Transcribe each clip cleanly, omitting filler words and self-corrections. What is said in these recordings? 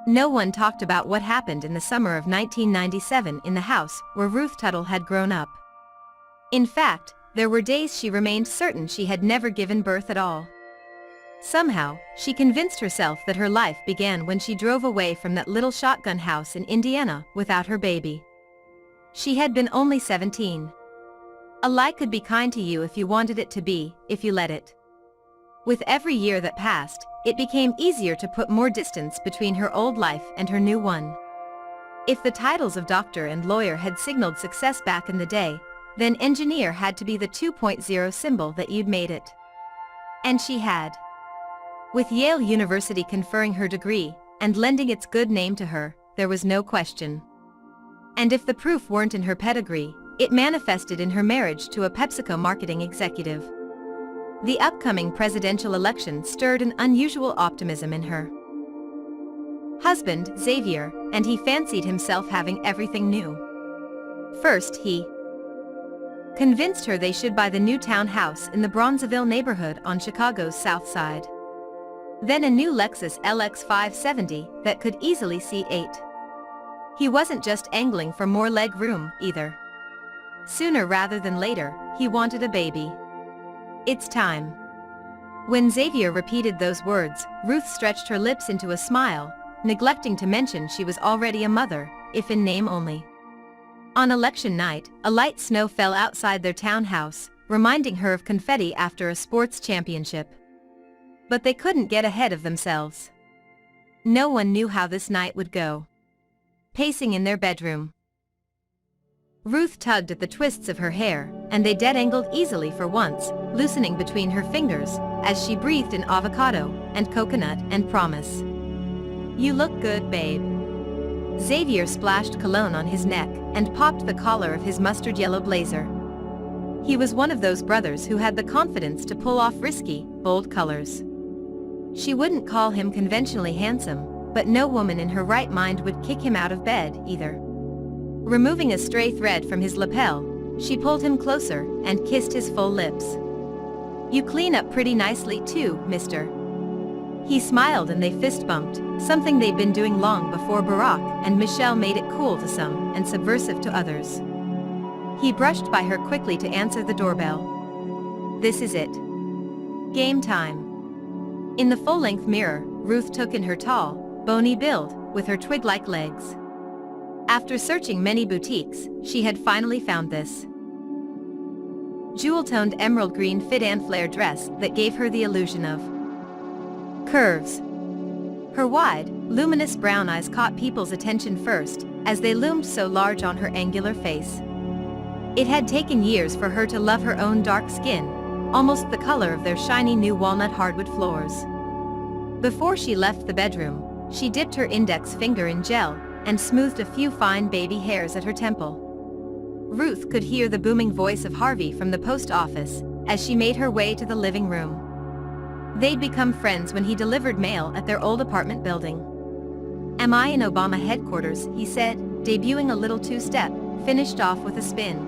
No one talked about what happened in the summer of 1997 in the house where Ruth Tuttle had grown up. In fact, there were days she remained certain she had never given birth at all. Somehow, she convinced herself that her life began when she drove away from that little shotgun house in Indiana without her baby. She had been only 17. A lie could be kind to you if you wanted it to be, if you let it. With every year that passed, it became easier to put more distance between her old life and her new one. If the titles of doctor and lawyer had signaled success back in the day, then engineer had to be the 2.0 symbol that you'd made it. And she had. With Yale University conferring her degree, and lending its good name to her, there was no question. And if the proof weren't in her pedigree, it manifested in her marriage to a PepsiCo marketing executive. The upcoming presidential election stirred an unusual optimism in her husband, Xavier, and he fancied himself having everything new. First, he convinced her they should buy the new townhouse in the Bronzeville neighborhood on Chicago's South Side. Then a new Lexus LX 570 that could easily seat 8. He wasn't just angling for more leg room, either. Sooner rather than later, he wanted a baby. It's time. When Xavier repeated those words, Ruth stretched her lips into a smile, neglecting to mention she was already a mother, if in name only. On election night, a light snow fell outside their townhouse, reminding her of confetti after a sports championship. But they couldn't get ahead of themselves. No one knew how this night would go. Pacing in their bedroom, Ruth tugged at the twists of her hair, and they dead-angled easily for once, loosening between her fingers, as she breathed in avocado, and coconut, and promise. "You look good, babe." Xavier splashed cologne on his neck, and popped the collar of his mustard-yellow blazer. He was one of those brothers who had the confidence to pull off risky, bold colors. She wouldn't call him conventionally handsome, but no woman in her right mind would kick him out of bed, either. Removing a stray thread from his lapel, she pulled him closer, and kissed his full lips. "You clean up pretty nicely too, mister." He smiled and they fist-bumped, something they'd been doing long before Barack and Michelle made it cool to some, and subversive to others. He brushed by her quickly to answer the doorbell. "This is it. Game time." In the full-length mirror, Ruth took in her tall, bony build, with her twig-like legs. After searching many boutiques, she had finally found this jewel-toned emerald green fit-and flare dress that gave her the illusion of curves. Her wide, luminous brown eyes caught people's attention first, as they loomed so large on her angular face. It had taken years for her to love her own dark skin, almost the color of their shiny new walnut hardwood floors. Before she left the bedroom, she dipped her index finger in gel, and smoothed a few fine baby hairs at her temple. Ruth could hear the booming voice of Harvey from the post office, as she made her way to the living room. They'd become friends when he delivered mail at their old apartment building. "Am I in Obama headquarters?" he said, debuting a little two-step, finished off with a spin.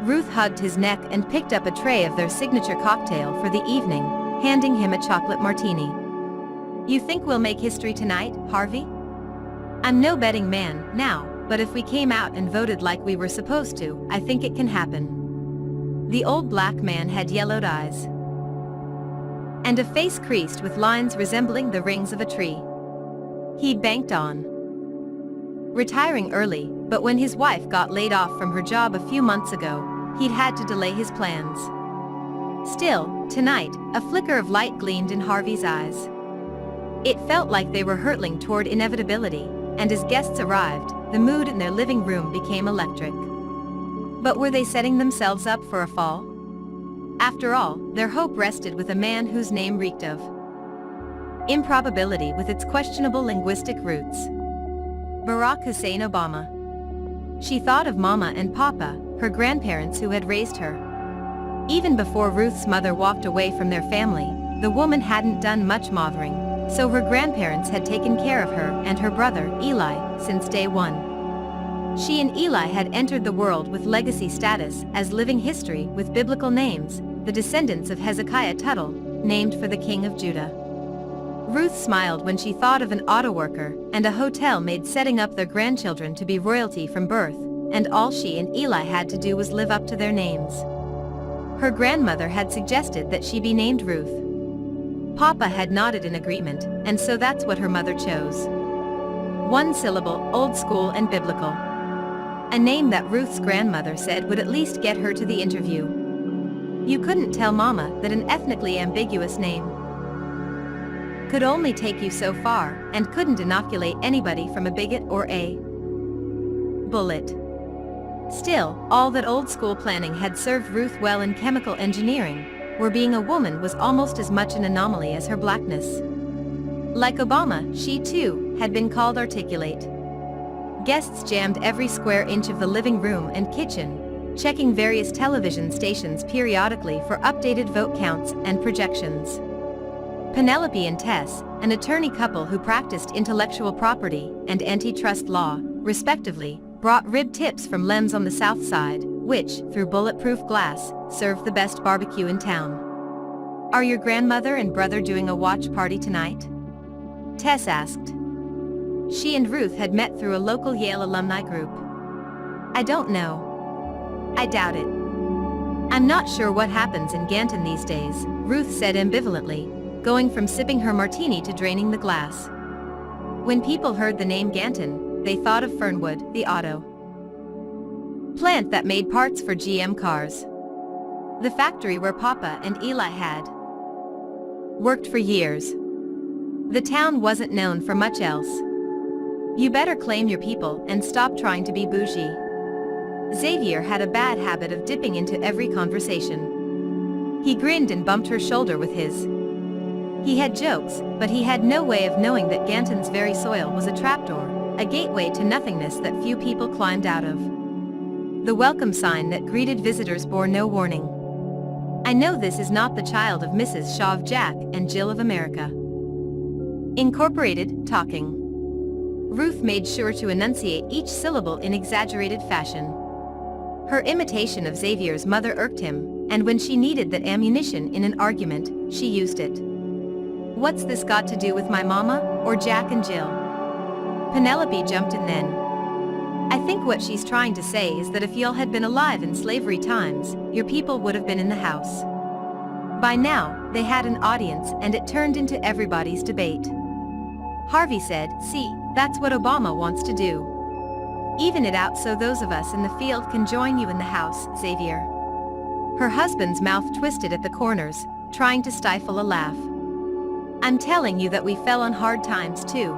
Ruth hugged his neck and picked up a tray of their signature cocktail for the evening, handing him a chocolate martini. "You think we'll make history tonight, Harvey?" "I'm no betting man, now, but if we came out and voted like we were supposed to, I think it can happen." The old black man had yellowed eyes and a face creased with lines resembling the rings of a tree. He'd banked on retiring early, but when his wife got laid off from her job a few months ago, he'd had to delay his plans. Still, tonight, a flicker of light gleamed in Harvey's eyes. It felt like they were hurtling toward inevitability, and as guests arrived, the mood in their living room became electric. But were they setting themselves up for a fall? After all, their hope rested with a man whose name reeked of improbability with its questionable linguistic roots. Barack Hussein Obama. She thought of Mama and Papa, her grandparents who had raised her. Even before Ruth's mother walked away from their family, the woman hadn't done much mothering, so her grandparents had taken care of her and her brother, Eli, since day one. She and Eli had entered the world with legacy status as living history with biblical names, the descendants of Hezekiah Tuttle, named for the king of Judah. Ruth smiled when she thought of an auto worker and a hotel maid setting up their grandchildren to be royalty from birth, and all she and Eli had to do was live up to their names. Her grandmother had suggested that she be named Ruth. Papa had nodded in agreement, and so that's what her mother chose. One syllable, old school and biblical. A name that Ruth's grandmother said would at least get her to the interview. You couldn't tell Mama that an ethnically ambiguous name could only take you so far, and couldn't inoculate anybody from a bigot or a bullet. Still, all that old-school planning had served Ruth well in chemical engineering, where being a woman was almost as much an anomaly as her blackness. Like Obama, she too had been called articulate. Guests jammed every square inch of the living room and kitchen, checking various television stations periodically for updated vote counts and projections. Penelope and Tess, an attorney couple who practiced intellectual property and antitrust law, respectively, brought rib tips from Lem's on the South Side, which, through bulletproof glass, served the best barbecue in town. Are your grandmother and brother doing a watch party tonight? Tess asked. She and Ruth had met through a local Yale alumni group. I don't know. I doubt it. I'm not sure what happens in Ganton these days, Ruth said ambivalently, going from sipping her martini to draining the glass. When people heard the name Ganton, they thought of Fernwood, the auto plant that made parts for GM cars. The factory where Papa and Eli had worked for years. The town wasn't known for much else. You better claim your people and stop trying to be bougie. Xavier had a bad habit of dipping into every conversation. He grinned and bumped her shoulder with his. He had jokes, but he had no way of knowing that Ganton's very soil was a trapdoor, a gateway to nothingness that few people climbed out of. The welcome sign that greeted visitors bore no warning. I know this is not the child of Mrs. Shaw of Jack and Jill of America Incorporated, talking. Ruth made sure to enunciate each syllable in exaggerated fashion. Her imitation of Xavier's mother irked him, and when she needed that ammunition in an argument, she used it. What's this got to do with my mama, or Jack and Jill? Penelope jumped in then. I think what she's trying to say is that if y'all had been alive in slavery times, your people would have been in the house. By now, they had an audience and it turned into everybody's debate. Harvey said, see, that's what Obama wants to do. Even it out so those of us in the field can join you in the house, Xavier. Her husband's mouth twisted at the corners, trying to stifle a laugh. I'm telling you that we fell on hard times too.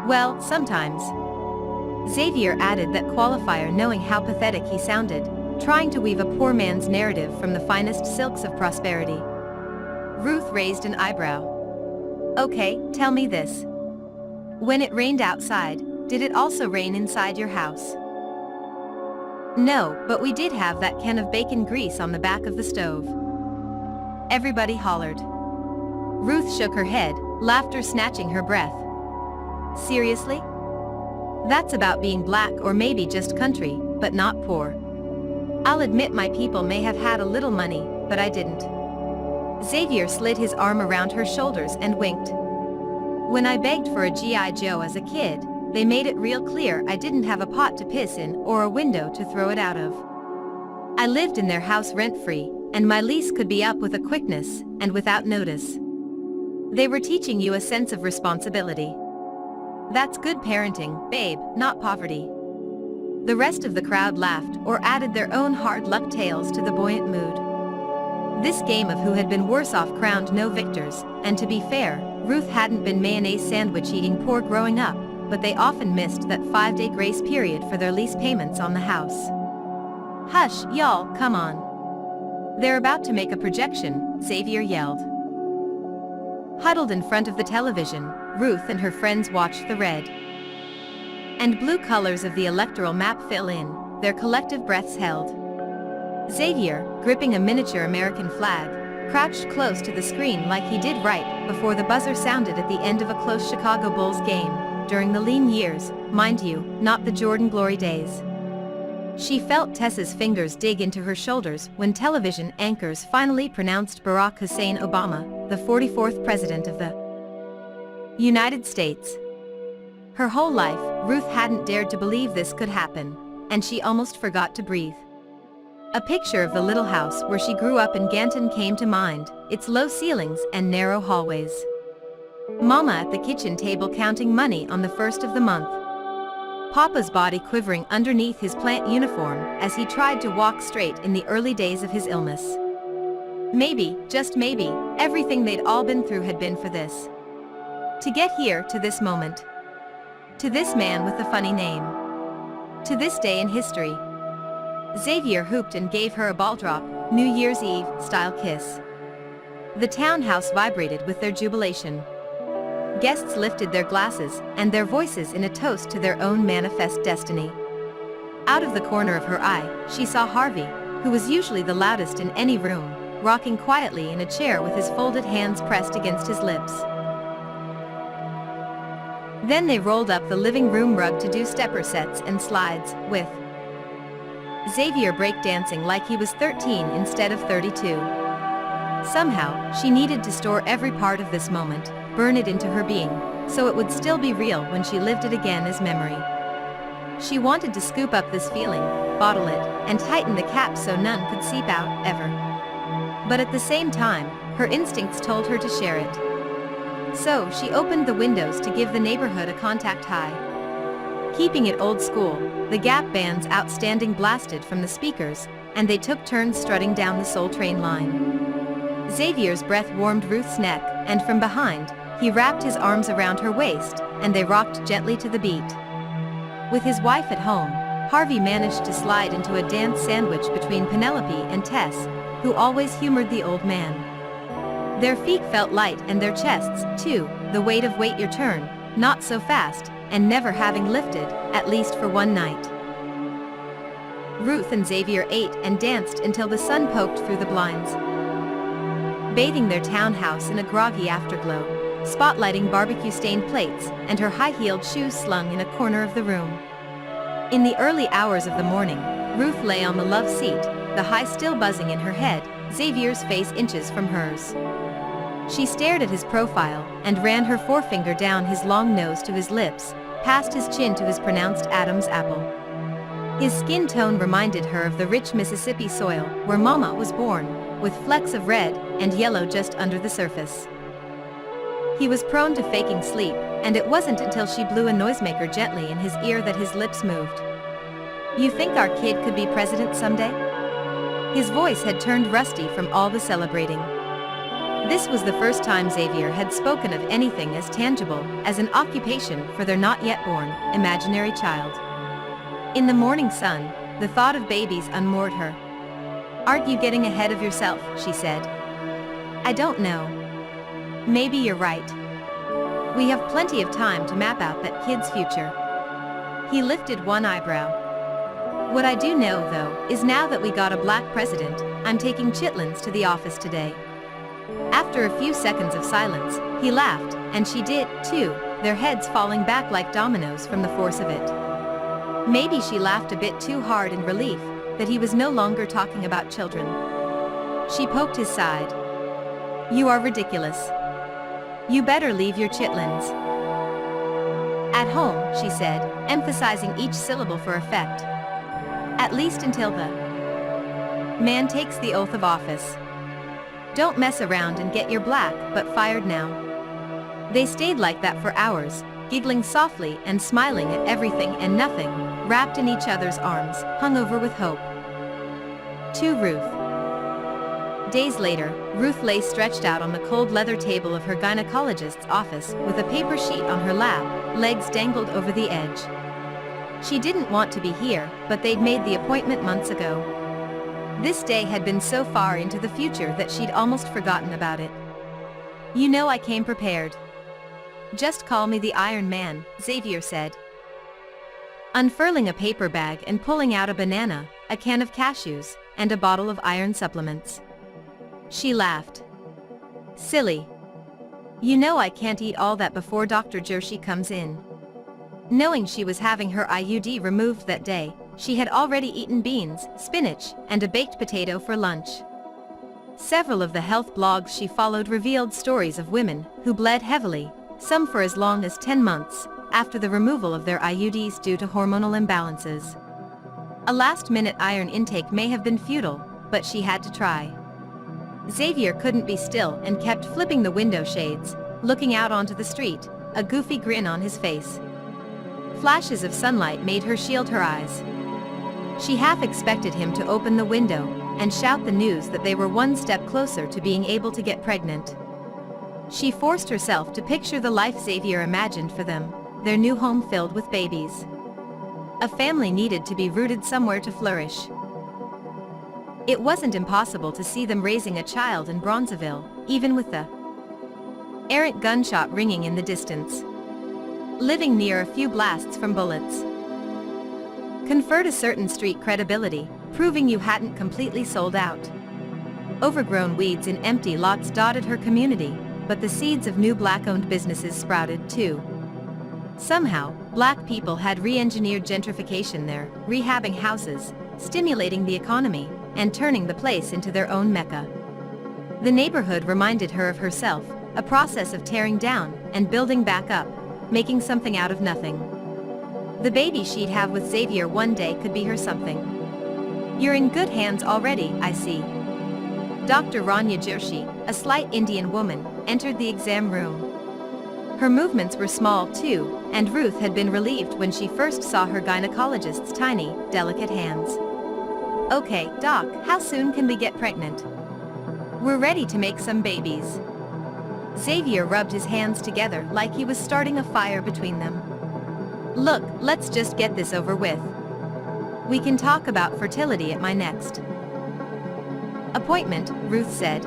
Well, sometimes. Xavier added that qualifier knowing how pathetic he sounded, trying to weave a poor man's narrative from the finest silks of prosperity. Ruth raised an eyebrow. Okay, tell me this. When it rained outside, did it also rain inside your house? No, but we did have that can of bacon grease on the back of the stove. Everybody hollered. Ruth shook her head, laughter snatching her breath. Seriously? That's about being black or maybe just country, but not poor. I'll admit my people may have had a little money, but I didn't. Xavier slid his arm around her shoulders and winked. When I begged for a G.I. Joe as a kid, they made it real clear I didn't have a pot to piss in or a window to throw it out of. I lived in their house rent-free, and my lease could be up with a quickness and without notice. They were teaching you a sense of responsibility. That's good parenting, babe, not poverty. The rest of the crowd laughed or added their own hard luck tales to the buoyant mood. This game of who had been worse off crowned no victors, and to be fair, Ruth hadn't been mayonnaise sandwich eating poor growing up, but they often missed that 5-day grace period for their lease payments on the house. Hush, y'all, come on. They're about to make a projection, Xavier yelled. Huddled in front of the television, Ruth and her friends watched the red and blue colors of the electoral map fill in, their collective breaths held. Xavier, gripping a miniature American flag, crouched close to the screen like he did right before the buzzer sounded at the end of a close Chicago Bulls game, during the lean years, mind you, not the Jordan glory days. She felt Tessa's fingers dig into her shoulders when television anchors finally pronounced Barack Hussein Obama, the 44th president of the United States. Her whole life, Ruth hadn't dared to believe this could happen, and she almost forgot to breathe. A picture of the little house where she grew up in Ganton came to mind, its low ceilings and narrow hallways. Mama at the kitchen table counting money on the first of the month. Papa's body quivering underneath his plant uniform as he tried to walk straight in the early days of his illness. Maybe, just maybe, everything they'd all been through had been for this. To get here, to this moment. To this man with the funny name. To this day in history. Xavier hooped and gave her a ball drop, New Year's Eve-style kiss. The townhouse vibrated with their jubilation. Guests lifted their glasses and their voices in a toast to their own manifest destiny. Out of the corner of her eye, she saw Harvey, who was usually the loudest in any room, rocking quietly in a chair with his folded hands pressed against his lips. Then they rolled up the living room rug to do stepper sets and slides, with Xavier breakdancing like he was 13 instead of 32. Somehow, she needed to store every part of this moment, burn it into her being, so it would still be real when she lived it again as memory. She wanted to scoop up this feeling, bottle it, and tighten the cap so none could seep out, ever. But at the same time, her instincts told her to share it. So she opened the windows to give the neighborhood a contact high. Keeping it old school, the Gap band's Outstanding blasted from the speakers, and they took turns strutting down the Soul Train line. Xavier's breath warmed Ruth's neck, and from behind, he wrapped his arms around her waist, and they rocked gently to the beat. With his wife at home, Harvey managed to slide into a dance sandwich between Penelope and Tess, who always humored the old man. Their feet felt light and their chests, too, the weight of wait your turn, not so fast, and never having lifted, at least for one night. Ruth and Xavier ate and danced until the sun poked through the blinds, bathing their townhouse in a groggy afterglow, spotlighting barbecue-stained plates and her high-heeled shoes slung in a corner of the room. In the early hours of the morning, Ruth lay on the love seat, the high still buzzing in her head, Xavier's face inches from hers. She stared at his profile and ran her forefinger down his long nose to his lips, past his chin to his pronounced Adam's apple. His skin tone reminded her of the rich Mississippi soil where Mama was born, with flecks of red and yellow just under the surface. He was prone to faking sleep, and it wasn't until she blew a noisemaker gently in his ear that his lips moved. "You think our kid could be president someday?" His voice had turned rusty from all the celebrating. This was the first time Xavier had spoken of anything as tangible as an occupation for their not-yet-born, imaginary child. In the morning sun, the thought of babies unmoored her. "Aren't you getting ahead of yourself?" she said. "I don't know. Maybe you're right. We have plenty of time to map out that kid's future." He lifted one eyebrow. "What I do know, though, is now that we got a black president, I'm taking chitlins to the office today." After a few seconds of silence, he laughed, and she did, too, their heads falling back like dominoes from the force of it. Maybe she laughed a bit too hard in relief that he was no longer talking about children. She poked his side. "You are ridiculous. You better leave your chitlins at home," she said, emphasizing each syllable for effect. "At least until the man takes the oath of office. Don't mess around and get your black but fired now." They stayed like that for hours, giggling softly and smiling at everything and nothing, wrapped in each other's arms, hung over with hope. To Ruth. Days later, Ruth lay stretched out on the cold leather table of her gynecologist's office with a paper sheet on her lap, legs dangled over the edge. She didn't want to be here, but they'd made the appointment months ago. This day had been so far into the future that she'd almost forgotten about it. "You know I came prepared. Just call me the Iron Man," Xavier said, unfurling a paper bag and pulling out a banana, a can of cashews, and a bottle of iron supplements. She laughed. "Silly. You know I can't eat all that before Dr. Jershi comes in." Knowing she was having her IUD removed that day, she had already eaten beans, spinach, and a baked potato for lunch. Several of the health blogs she followed revealed stories of women who bled heavily, some for as long as 10 months, after the removal of their IUDs due to hormonal imbalances. A last-minute iron intake may have been futile, but she had to try. Xavier couldn't be still and kept flipping the window shades, looking out onto the street, a goofy grin on his face. Flashes of sunlight made her shield her eyes. She half expected him to open the window and shout the news that they were one step closer to being able to get pregnant. She forced herself to picture the life Xavier imagined for them, their new home filled with babies. A family needed to be rooted somewhere to flourish. It wasn't impossible to see them raising a child in Bronzeville, even with the errant gunshot ringing in the distance. Living near a few blasts from bullets conferred a certain street credibility, proving you hadn't completely sold out. Overgrown weeds in empty lots dotted her community, but the seeds of new black-owned businesses sprouted too. Somehow, black people had re-engineered gentrification there, rehabbing houses, stimulating the economy, and turning the place into their own mecca. The neighborhood reminded her of herself, a process of tearing down and building back up, making something out of nothing. The baby she'd have with Xavier one day could be her something. "You're in good hands already, I see." Dr. Rania Joshi, a slight Indian woman, entered the exam room. Her movements were small too, and Ruth had been relieved when she first saw her gynecologist's tiny, delicate hands. "Okay, Doc, how soon can we get pregnant?" "We're ready to make some babies." Xavier rubbed his hands together like he was starting a fire between them. "Look, let's just get this over with. We can talk about fertility at my next appointment," Ruth said.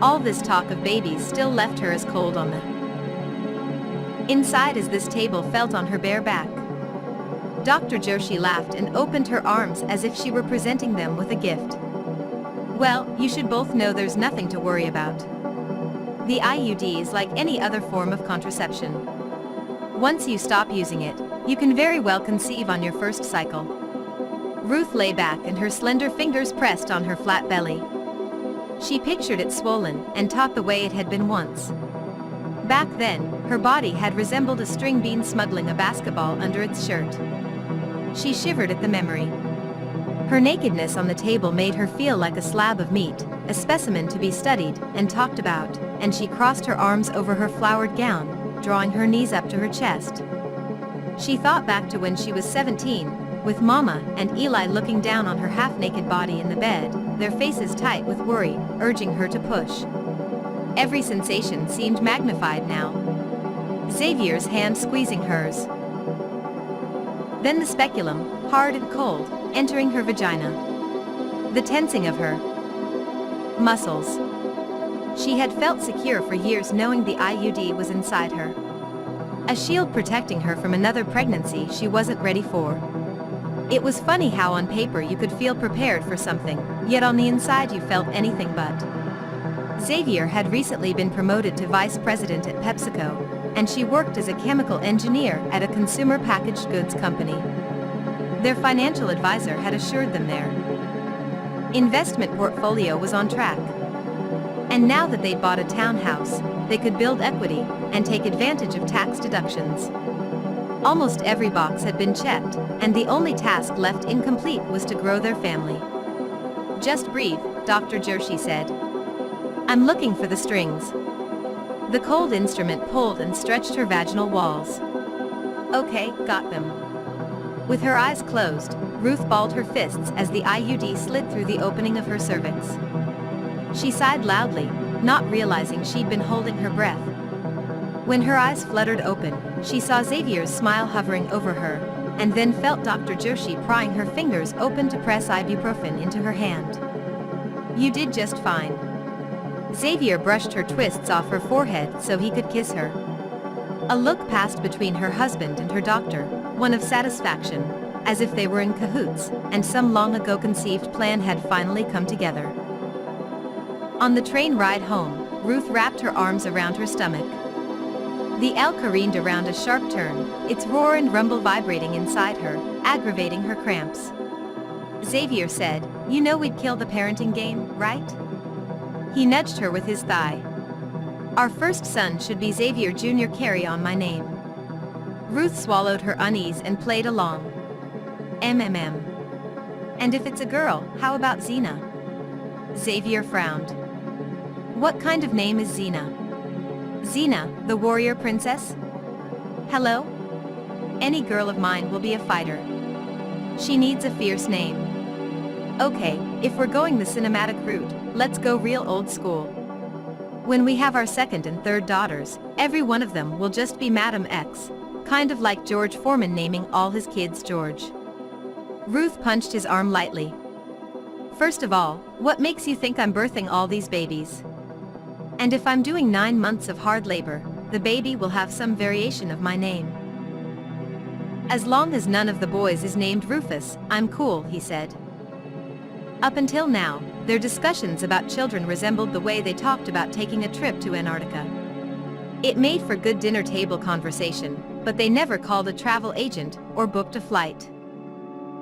All this talk of babies still left her as cold on the inside as this table felt on her bare back. Dr. Joshi laughed and opened her arms as if she were presenting them with a gift. "Well, you should both know there's nothing to worry about. The IUD is like any other form of contraception. Once you stop using it, you can very well conceive on your first cycle." Ruth lay back and her slender fingers pressed on her flat belly. She pictured it swollen and taut the way it had been once. Back then, her body had resembled a string bean smuggling a basketball under its shirt. She shivered at the memory. Her nakedness on the table made her feel like a slab of meat, a specimen to be studied and talked about, and she crossed her arms over her flowered gown, drawing her knees up to her chest. She thought back to when she was 17, with Mama and Eli looking down on her half-naked body in the bed, their faces tight with worry, urging her to push. Every sensation seemed magnified now. Xavier's hand squeezing hers. Then the speculum, hard and cold, entering her vagina. The tensing of her muscles. She had felt secure for years knowing the IUD was inside her. A shield protecting her from another pregnancy she wasn't ready for. It was funny how on paper you could feel prepared for something, yet on the inside you felt anything but. Xavier had recently been promoted to vice president at PepsiCo, and she worked as a chemical engineer at a consumer packaged goods company. Their financial advisor had assured them their investment portfolio was on track. And now that they'd bought a townhouse, they could build equity and take advantage of tax deductions. Almost every box had been checked, and the only task left incomplete was to grow their family. "Just breathe," Dr. Joshi said. "I'm looking for the strings." The cold instrument pulled and stretched her vaginal walls. "Okay, got them." With her eyes closed, Ruth balled her fists as the IUD slid through the opening of her cervix. She sighed loudly, not realizing she'd been holding her breath. When her eyes fluttered open, she saw Xavier's smile hovering over her, and then felt Dr. Joshi prying her fingers open to press ibuprofen into her hand. "You did just fine." Xavier brushed her twists off her forehead so he could kiss her. A look passed between her husband and her doctor, one of satisfaction, as if they were in cahoots, and some long-ago conceived plan had finally come together. On the train ride home, Ruth wrapped her arms around her stomach. The El careened around a sharp turn, its roar and rumble vibrating inside her, aggravating her cramps. Xavier said, "You know we'd kill the parenting game, right?" He nudged her with his thigh. Our first son should be Xavier Jr. Carry on my name. Ruth swallowed her unease and played along. MMM. And if it's a girl, how about Xena? Xavier frowned. What kind of name is Xena? Xena, the warrior princess? Hello? Any girl of mine will be a fighter. She needs a fierce name. Okay, if we're going the cinematic route, let's go real old school. When we have our second and third daughters, every one of them will just be Madam X, kind of like George Foreman naming all his kids George. Ruth punched his arm lightly. First of all, what makes you think I'm birthing all these babies? And if I'm doing 9 months of hard labor, the baby will have some variation of my name. As long as none of the boys is named Rufus, I'm cool, he said. Up until now, their discussions about children resembled the way they talked about taking a trip to Antarctica. It made for good dinner table conversation, but they never called a travel agent or booked a flight.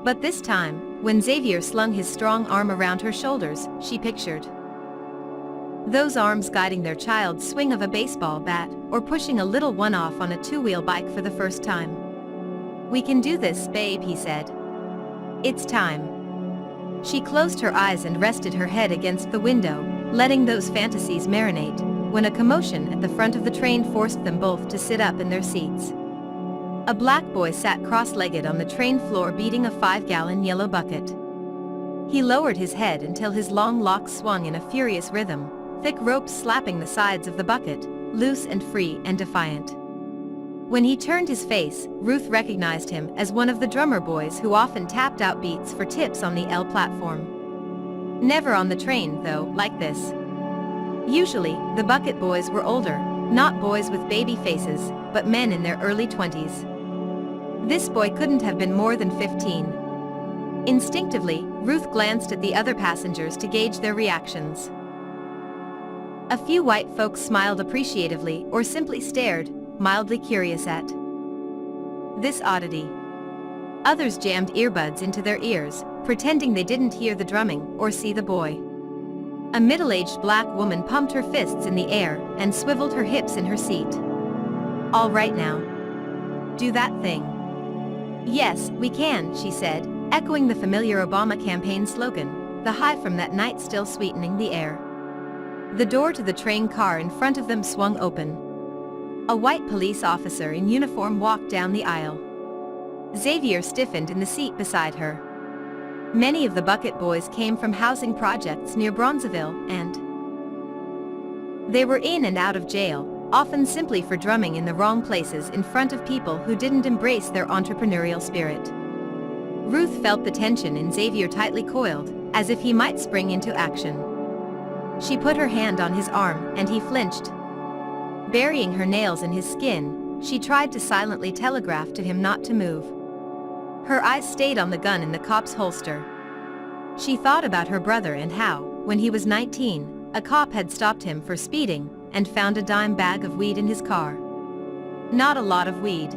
But this time, when Xavier slung his strong arm around her shoulders, she pictured those arms guiding their child's swing of a baseball bat, or pushing a little one off on a two-wheel bike for the first time. "We can do this, babe," he said. "It's time." She closed her eyes and rested her head against the window, letting those fantasies marinate, when a commotion at the front of the train forced them both to sit up in their seats. A black boy sat cross-legged on the train floor beating a 5-gallon yellow bucket. He lowered his head until his long locks swung in a furious rhythm, thick ropes slapping the sides of the bucket, loose and free and defiant. When he turned his face, Ruth recognized him as one of the drummer boys who often tapped out beats for tips on the L platform. Never on the train, though, like this. Usually, the bucket boys were older, not boys with baby faces, but men in their early 20s. This boy couldn't have been more than 15. Instinctively, Ruth glanced at the other passengers to gauge their reactions. A few white folks smiled appreciatively or simply stared, mildly curious at this oddity. Others jammed earbuds into their ears, pretending they didn't hear the drumming or see the boy. A middle-aged black woman pumped her fists in the air and swiveled her hips in her seat. "All right now. Do that thing." "Yes, we can," she said, echoing the familiar Obama campaign slogan, the high from that night still sweetening the air. The door to the train car in front of them swung open. A white police officer in uniform walked down the aisle. Xavier stiffened in the seat beside her. Many of the bucket boys came from housing projects near Bronzeville, and they were in and out of jail, often simply for drumming in the wrong places in front of people who didn't embrace their entrepreneurial spirit. Ruth felt the tension in Xavier tightly coiled, as if he might spring into action. She put her hand on his arm, and he flinched. Burying her nails in his skin, she tried to silently telegraph to him not to move. Her eyes stayed on the gun in the cop's holster. She thought about her brother and how, when he was 19, a cop had stopped him for speeding and found a dime bag of weed in his car. Not a lot of weed,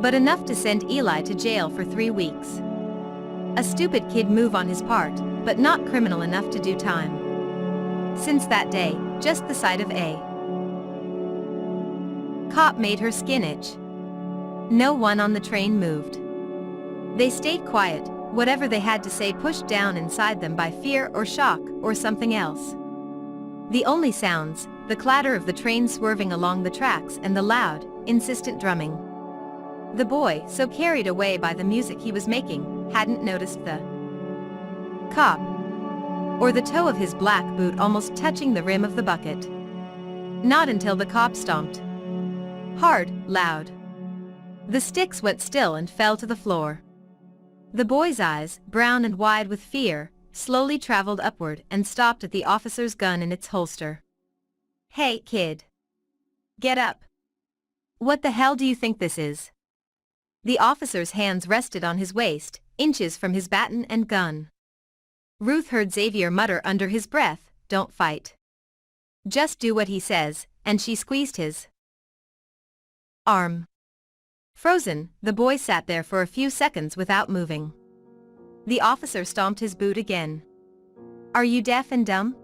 but enough to send Eli to jail for 3 weeks. A stupid kid move on his part, but not criminal enough to do time. Since that day, just the sight of a cop made her skin itch. No one on the train moved. They stayed quiet, whatever they had to say pushed down inside them by fear or shock or something else. The only sounds, the clatter of the train swerving along the tracks and the loud, insistent drumming. The boy, so carried away by the music he was making, hadn't noticed the cop, or the toe of his black boot almost touching the rim of the bucket. Not until the cop stomped. Hard, loud. The sticks went still and fell to the floor. The boy's eyes, brown and wide with fear, slowly traveled upward and stopped at the officer's gun in its holster. "Hey, kid. Get up. What the hell do you think this is?" The officer's hands rested on his waist, inches from his baton and gun. Ruth heard Xavier mutter under his breath, "Don't fight. Just do what he says," and she squeezed his arm. Frozen, the boy sat there for a few seconds without moving. The officer stomped his boot again. "Are you deaf and dumb?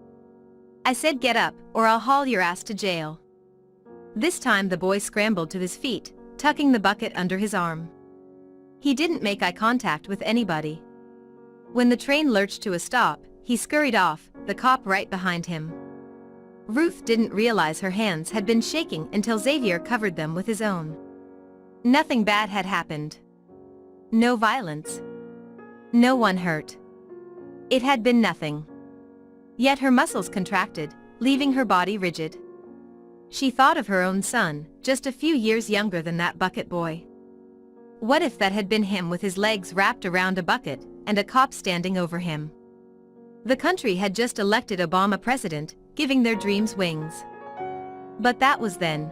I said get up, or I'll haul your ass to jail. This time the boy scrambled to his feet, tucking the bucket under his arm. He didn't make eye contact with anybody. When the train lurched to a stop, he scurried off, the cop right behind him. Ruth didn't realize her hands had been shaking until Xavier covered them with his own. Nothing bad had happened. No violence. No one hurt. It had been nothing. Yet her muscles contracted, leaving her body rigid. She thought of her own son, just a few years younger than that bucket boy. What if that had been him with his legs wrapped around a bucket, and a cop standing over him? The country had just elected Obama president, giving their dreams wings. But that was then.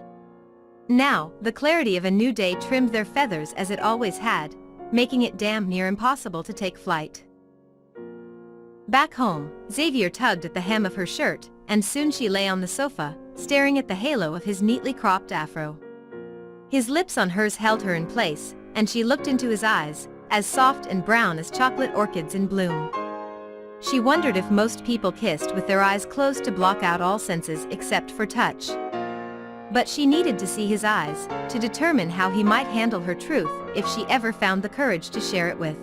Now, the clarity of a new day trimmed their feathers as it always had, making it damn near impossible to take flight. Back home, Xavier tugged at the hem of her shirt, and soon she lay on the sofa, staring at the halo of his neatly cropped afro. His lips on hers held her in place, and she looked into his eyes, as soft and brown as chocolate orchids in bloom. She wondered if most people kissed with their eyes closed to block out all senses except for touch. But she needed to see his eyes, to determine how he might handle her truth if she ever found the courage to share it with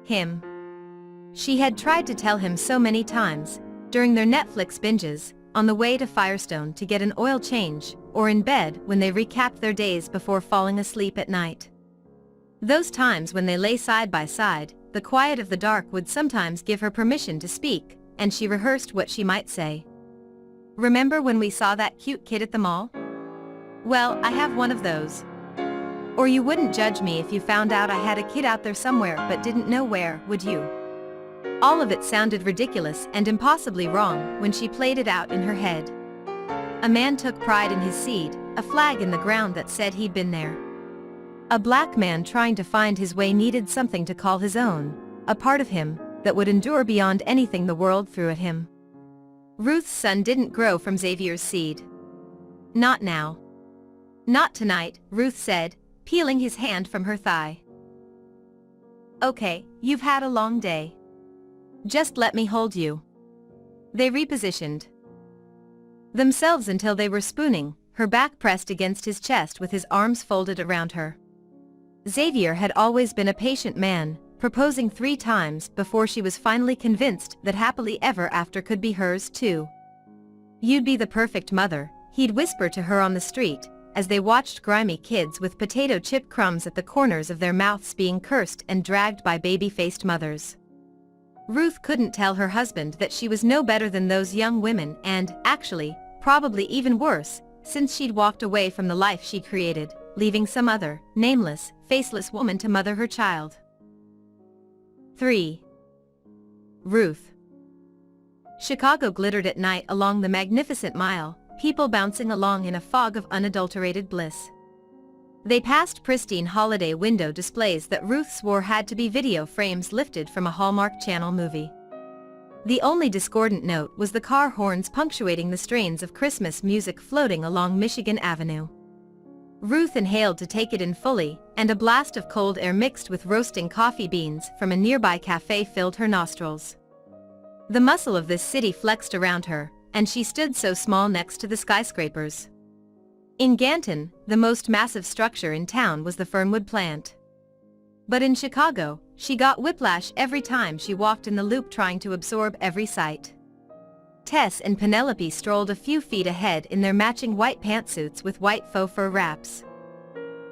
him. She had tried to tell him so many times, during their Netflix binges, on the way to Firestone to get an oil change, or in bed when they recapped their days before falling asleep at night. Those times when they lay side by side, the quiet of the dark would sometimes give her permission to speak, and she rehearsed what she might say. Remember when we saw that cute kid at the mall? Well, I have one of those. Or you wouldn't judge me if you found out I had a kid out there somewhere but didn't know where, would you? All of it sounded ridiculous and impossibly wrong when she played it out in her head. A man took pride in his seed, a flag in the ground that said he'd been there. A black man trying to find his way needed something to call his own, a part of him that would endure beyond anything the world threw at him. Ruth's son didn't grow from Xavier's seed. Not now. Not tonight, Ruth said, peeling his hand from her thigh. Okay, you've had a long day. Just let me hold you. They repositioned themselves until they were spooning, her back pressed against his chest with his arms folded around her. Xavier had always been a patient man, proposing 3 times before she was finally convinced that happily ever after could be hers too. You'd be the perfect mother, he'd whisper to her on the street, as they watched grimy kids with potato chip crumbs at the corners of their mouths being cursed and dragged by baby-faced mothers. Ruth couldn't tell her husband that she was no better than those young women and, actually, probably even worse, since she'd walked away from the life she created, leaving some other, nameless, faceless woman to mother her child. 3. Ruth. Chicago glittered at night along the magnificent mile, people bouncing along in a fog of unadulterated bliss. They passed pristine holiday window displays that Ruth swore had to be video frames lifted from a Hallmark Channel movie. The only discordant note was the car horns punctuating the strains of Christmas music floating along Michigan Avenue. Ruth inhaled to take it in fully, and a blast of cold air mixed with roasting coffee beans from a nearby cafe filled her nostrils. The muscle of this city flexed around her, and she stood so small next to the skyscrapers. In Ganton, the most massive structure in town was the Fernwood plant. But in Chicago, she got whiplash every time she walked in the loop trying to absorb every sight. Tess and Penelope strolled a few feet ahead in their matching white pantsuits with white faux fur wraps.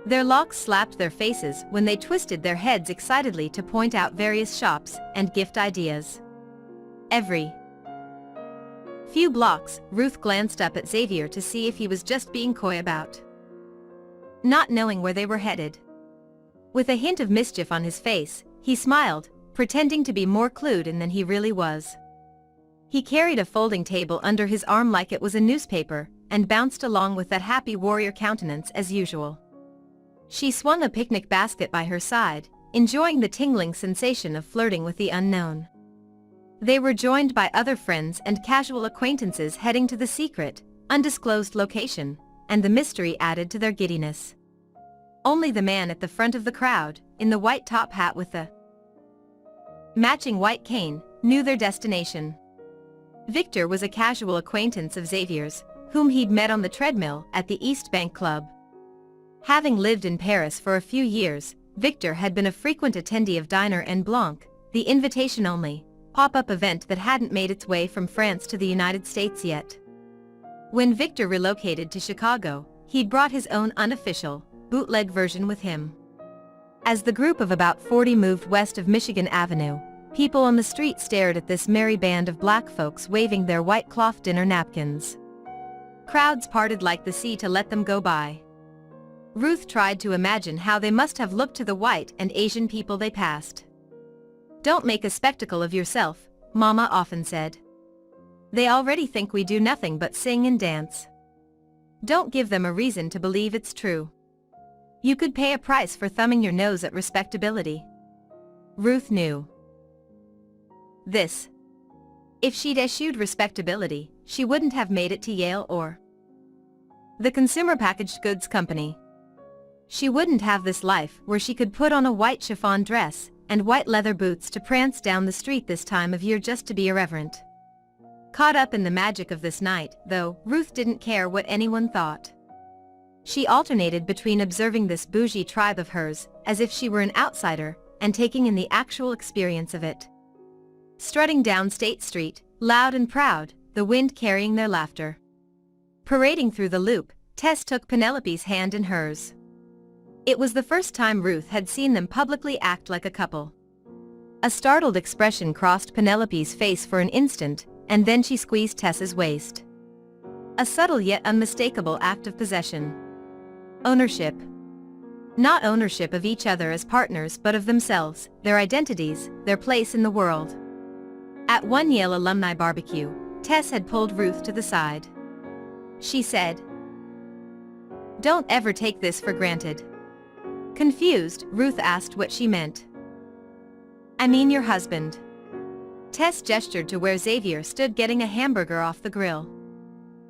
Their locks slapped their faces when they twisted their heads excitedly to point out various shops and gift ideas. Every few blocks, Ruth glanced up at Xavier to see if he was just being coy about not knowing where they were headed. With a hint of mischief on his face, he smiled, pretending to be more clued in than he really was. He carried a folding table under his arm like it was a newspaper, and bounced along with that happy warrior countenance as usual. She swung a picnic basket by her side, enjoying the tingling sensation of flirting with the unknown. They were joined by other friends and casual acquaintances heading to the secret, undisclosed location, and the mystery added to their giddiness. Only the man at the front of the crowd, in the white top hat with the matching white cane, knew their destination. Victor was a casual acquaintance of Xavier's, whom he'd met on the treadmill at the East Bank Club. Having lived in Paris for a few years, Victor had been a frequent attendee of Diner en Blanc, the invitation-only, pop-up event that hadn't made its way from France to the United States yet. When Victor relocated to Chicago, he'd brought his own unofficial, bootleg version with him. As the group of about 40 moved west of Michigan Avenue, people on the street stared at this merry band of black folks waving their white cloth dinner napkins. Crowds parted like the sea to let them go by. Ruth tried to imagine how they must have looked to the white and Asian people they passed. "Don't make a spectacle of yourself," Mama often said. "They already think we do nothing but sing and dance. Don't give them a reason to believe it's true. You could pay a price for thumbing your nose at respectability." Ruth knew this. If she'd eschewed respectability, she wouldn't have made it to Yale or the Consumer Packaged Goods Company. She wouldn't have this life where she could put on a white chiffon dress and white leather boots to prance down the street this time of year just to be irreverent. Caught up in the magic of this night, though, Ruth didn't care what anyone thought. She alternated between observing this bougie tribe of hers, as if she were an outsider, and taking in the actual experience of it. Strutting down State Street, loud and proud, the wind carrying their laughter. Parading through the loop, Tess took Penelope's hand in hers. It was the first time Ruth had seen them publicly act like a couple. A startled expression crossed Penelope's face for an instant, and then she squeezed Tess's waist. A subtle yet unmistakable act of possession. Ownership. Not ownership of each other as partners but of themselves, their identities, their place in the world. At one Yale alumni barbecue, Tess had pulled Ruth to the side. She said, "Don't ever take this for granted." Confused, Ruth asked what she meant. "I mean your husband." Tess gestured to where Xavier stood getting a hamburger off the grill.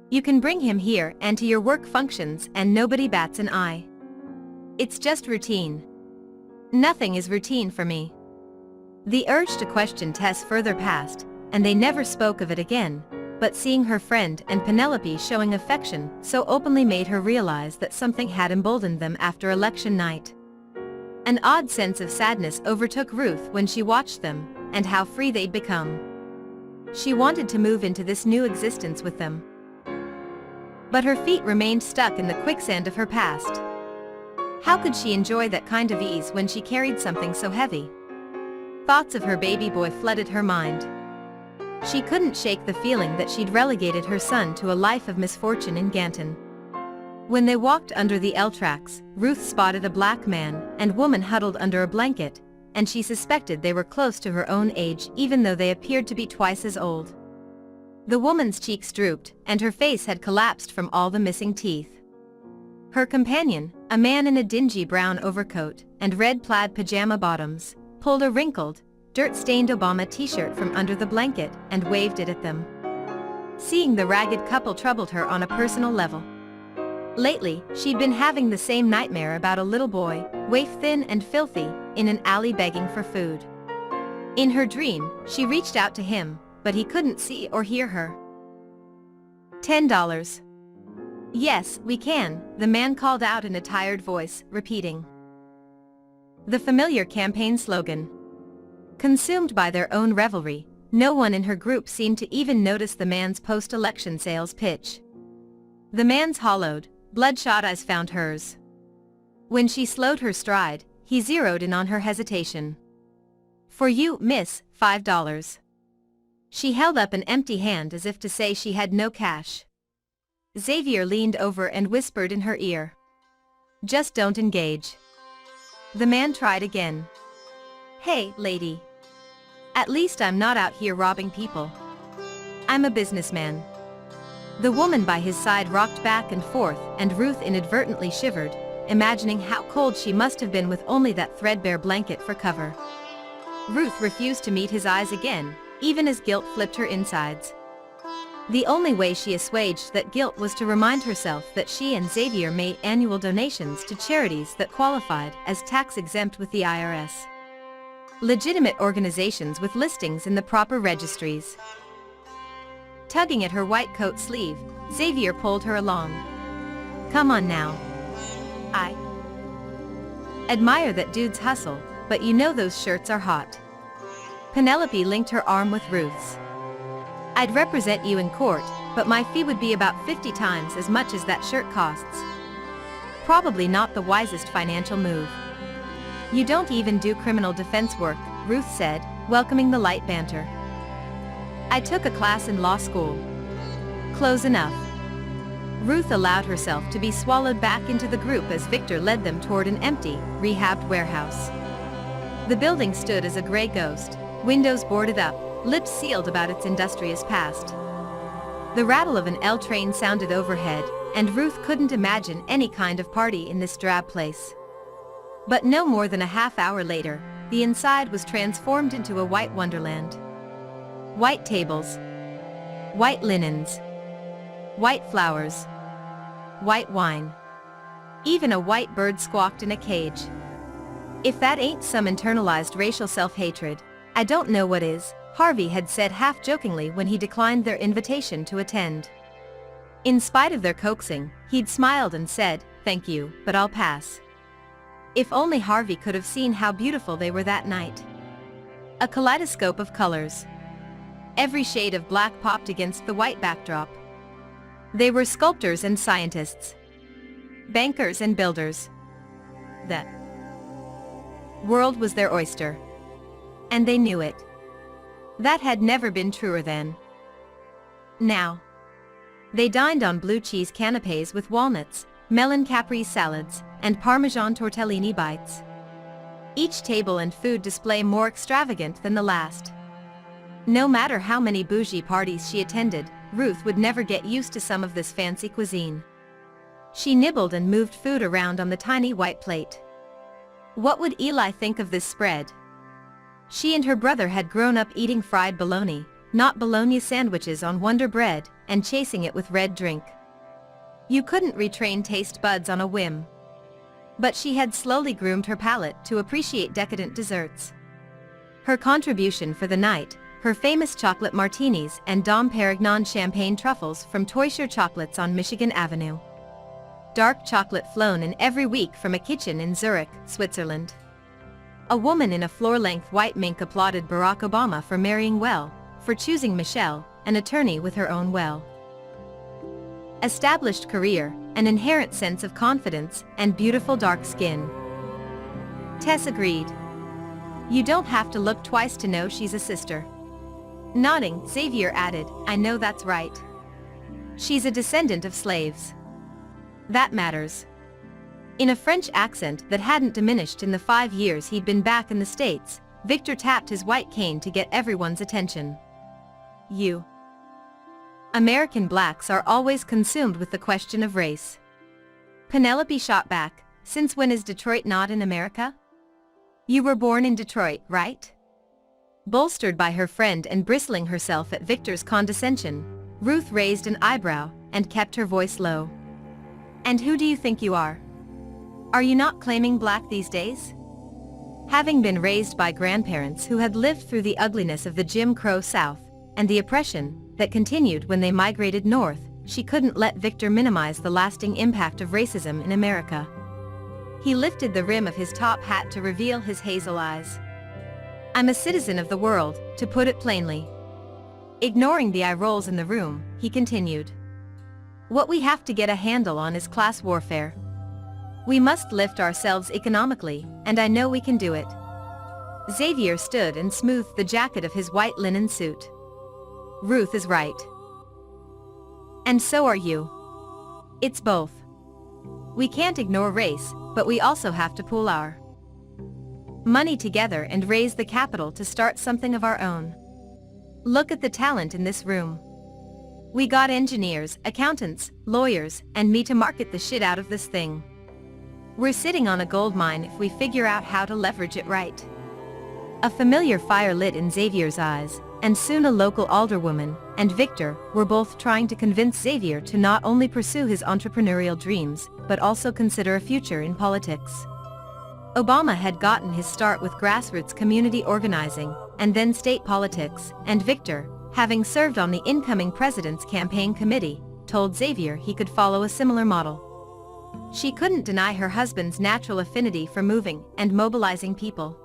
"You can bring him here and to your work functions and nobody bats an eye. It's just routine." "Nothing is routine for me." The urge to question Tess further passed, and they never spoke of it again, but seeing her friend and Penelope showing affection so openly made her realize that something had emboldened them after election night. An odd sense of sadness overtook Ruth when she watched them, and how free they'd become. She wanted to move into this new existence with them. But her feet remained stuck in the quicksand of her past. How could she enjoy that kind of ease when she carried something so heavy? Thoughts of her baby boy flooded her mind. She couldn't shake the feeling that she'd relegated her son to a life of misfortune in Ganton. When they walked under the L tracks, Ruth spotted a black man and woman huddled under a blanket, and she suspected they were close to her own age even though they appeared to be twice as old. The woman's cheeks drooped, and her face had collapsed from all the missing teeth. Her companion, a man in a dingy brown overcoat and red plaid pajama bottoms, pulled a wrinkled, dirt-stained Obama t-shirt from under the blanket and waved it at them. Seeing the ragged couple troubled her on a personal level. Lately, she'd been having the same nightmare about a little boy, waif-thin and filthy, in an alley begging for food. In her dream, she reached out to him, but he couldn't see or hear her. $10. "Yes, we can," the man called out in a tired voice, repeating the familiar campaign slogan. Consumed by their own revelry, no one in her group seemed to even notice the man's post-election sales pitch. The man's hollowed, bloodshot eyes found hers. When she slowed her stride, he zeroed in on her hesitation. "For you, miss, $5. She held up an empty hand as if to say she had no cash. Xavier leaned over and whispered in her ear, "Just don't engage." The man tried again. "Hey, lady. At least I'm not out here robbing people. I'm a businessman." The woman by his side rocked back and forth, and Ruth inadvertently shivered, imagining how cold she must have been with only that threadbare blanket for cover. Ruth refused to meet his eyes again, even as guilt flipped her insides. The only way she assuaged that guilt was to remind herself that she and Xavier made annual donations to charities that qualified as tax-exempt with the IRS. Legitimate organizations with listings in the proper registries. Tugging at her white coat sleeve, Xavier pulled her along. "Come on now. I admire that dude's hustle, but you know those shirts are hot." Penelope linked her arm with Ruth's. "I'd represent you in court, but my fee would be about 50 times as much as that shirt costs." Probably not the wisest financial move. "You don't even do criminal defense work," Ruth said, welcoming the light banter. "I took a class in law school." "Close enough." Ruth allowed herself to be swallowed back into the group as Victor led them toward an empty, rehabbed warehouse. The building stood as a gray ghost, windows boarded up, lips sealed about its industrious past. The rattle of an L train sounded overhead, and Ruth couldn't imagine any kind of party in this drab place. But no more than a half hour later, the inside was transformed into a white wonderland. White tables, white linens, white flowers, white wine. Even a white bird squawked in a cage. "If that ain't some internalized racial self-hatred, I don't know what is," Harvey had said half-jokingly when he declined their invitation to attend. In spite of their coaxing, he'd smiled and said, "Thank you, but I'll pass." If only Harvey could have seen how beautiful they were that night. A kaleidoscope of colors. Every shade of black popped against the white backdrop. They were sculptors and scientists. Bankers and builders. The world was their oyster. And they knew it. That had never been truer then. Now. They dined on blue cheese canapes with walnuts, melon caprese salads, and Parmesan tortellini bites. Each table and food display more extravagant than the last. No matter how many bougie parties she attended, Ruth would never get used to some of this fancy cuisine. She nibbled and moved food around on the tiny white plate. What would Eli think of this spread? She and her brother had grown up eating fried bologna, not bologna sandwiches on Wonder Bread, and chasing it with red drink. You couldn't retrain taste buds on a whim. But she had slowly groomed her palate to appreciate decadent desserts. Her contribution for the night, her famous chocolate martinis and Dom Perignon champagne truffles from Teuscher Chocolates on Michigan Avenue. Dark chocolate flown in every week from a kitchen in Zurich, Switzerland. A woman in a floor-length white mink applauded Barack Obama for marrying well, for choosing Michelle, an attorney with her own established career, an inherent sense of confidence, and beautiful dark skin. Tess agreed. "You don't have to look twice to know she's a sister." Nodding, Xavier added, "I know that's right. She's a descendant of slaves. That matters." In a French accent that hadn't diminished in the 5 years he'd been back in the States, Victor tapped his white cane to get everyone's attention. "You American blacks are always consumed with the question of race." Penelope shot back, "Since when is Detroit not in America?" "You were born in Detroit, right?" Bolstered by her friend and bristling herself at Victor's condescension, Ruth raised an eyebrow and kept her voice low. "And who do you think you are? Are you not claiming black these days?" Having been raised by grandparents who had lived through the ugliness of the Jim Crow South, and the oppression that continued when they migrated north, she couldn't let Victor minimize the lasting impact of racism in America. He lifted the rim of his top hat to reveal his hazel eyes. "I'm a citizen of the world, to put it plainly." Ignoring the eye rolls in the room, he continued. "What we have to get a handle on is class warfare. We must lift ourselves economically, and I know we can do it." Xavier stood and smoothed the jacket of his white linen suit. "Ruth is right. And so are you. It's both. We can't ignore race, but we also have to pool our money together and raise the capital to start something of our own. Look at the talent in this room. We got engineers, accountants, lawyers, and me to market the shit out of this thing. We're sitting on a gold mine if we figure out how to leverage it right." A familiar fire lit in Xavier's eyes, and soon a local alderwoman and Victor were both trying to convince Xavier to not only pursue his entrepreneurial dreams, but also consider a future in politics. Obama had gotten his start with grassroots community organizing, and then state politics, and Victor, having served on the incoming president's campaign committee, told Xavier he could follow a similar model. She couldn't deny her husband's natural affinity for moving and mobilizing people.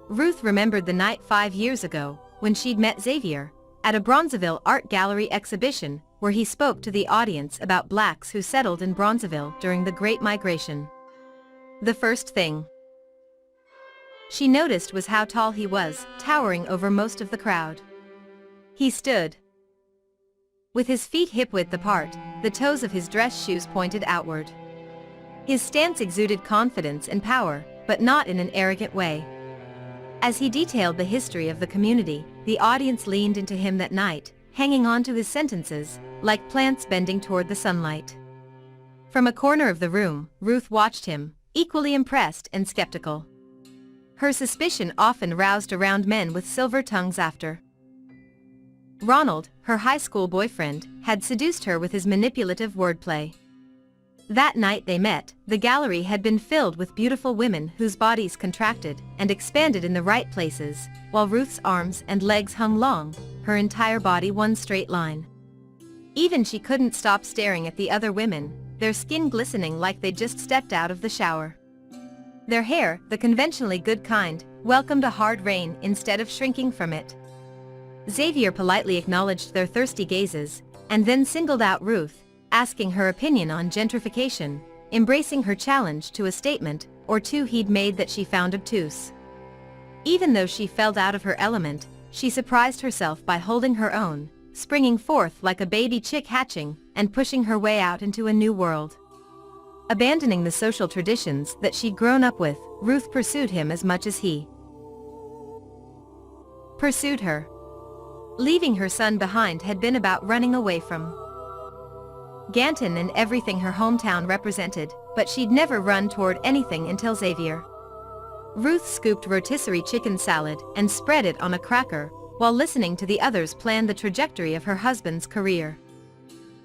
Ruth remembered the night 5 years ago, when she'd met Xavier, at a Bronzeville Art Gallery exhibition, where he spoke to the audience about blacks who settled in Bronzeville during the Great Migration. The first thing she noticed was how tall he was, towering over most of the crowd. He stood with his feet hip-width apart, the toes of his dress shoes pointed outward. His stance exuded confidence and power, but not in an arrogant way. As he detailed the history of the community, the audience leaned into him that night, hanging on to his sentences, like plants bending toward the sunlight. From a corner of the room, Ruth watched him, equally impressed and skeptical. Her suspicion often roused around men with silver tongues after. Ronald, her high school boyfriend, had seduced her with his manipulative wordplay. That night they met, the gallery had been filled with beautiful women whose bodies contracted and expanded in the right places, while Ruth's arms and legs hung long, her entire body one straight line. Even she couldn't stop staring at the other women, their skin glistening like they'd just stepped out of the shower. Their hair, the conventionally good kind, welcomed a hard rain instead of shrinking from it. Xavier politely acknowledged their thirsty gazes, and then singled out Ruth, asking her opinion on gentrification, embracing her challenge to a statement or two he'd made that she found obtuse. Even though she felt out of her element, she surprised herself by holding her own, springing forth like a baby chick hatching, and pushing her way out into a new world. Abandoning the social traditions that she'd grown up with, Ruth pursued him as much as he pursued her. Leaving her son behind had been about running away from Ganton and everything her hometown represented, but she'd never run toward anything until Xavier. Ruth scooped rotisserie chicken salad and spread it on a cracker, while listening to the others plan the trajectory of her husband's career.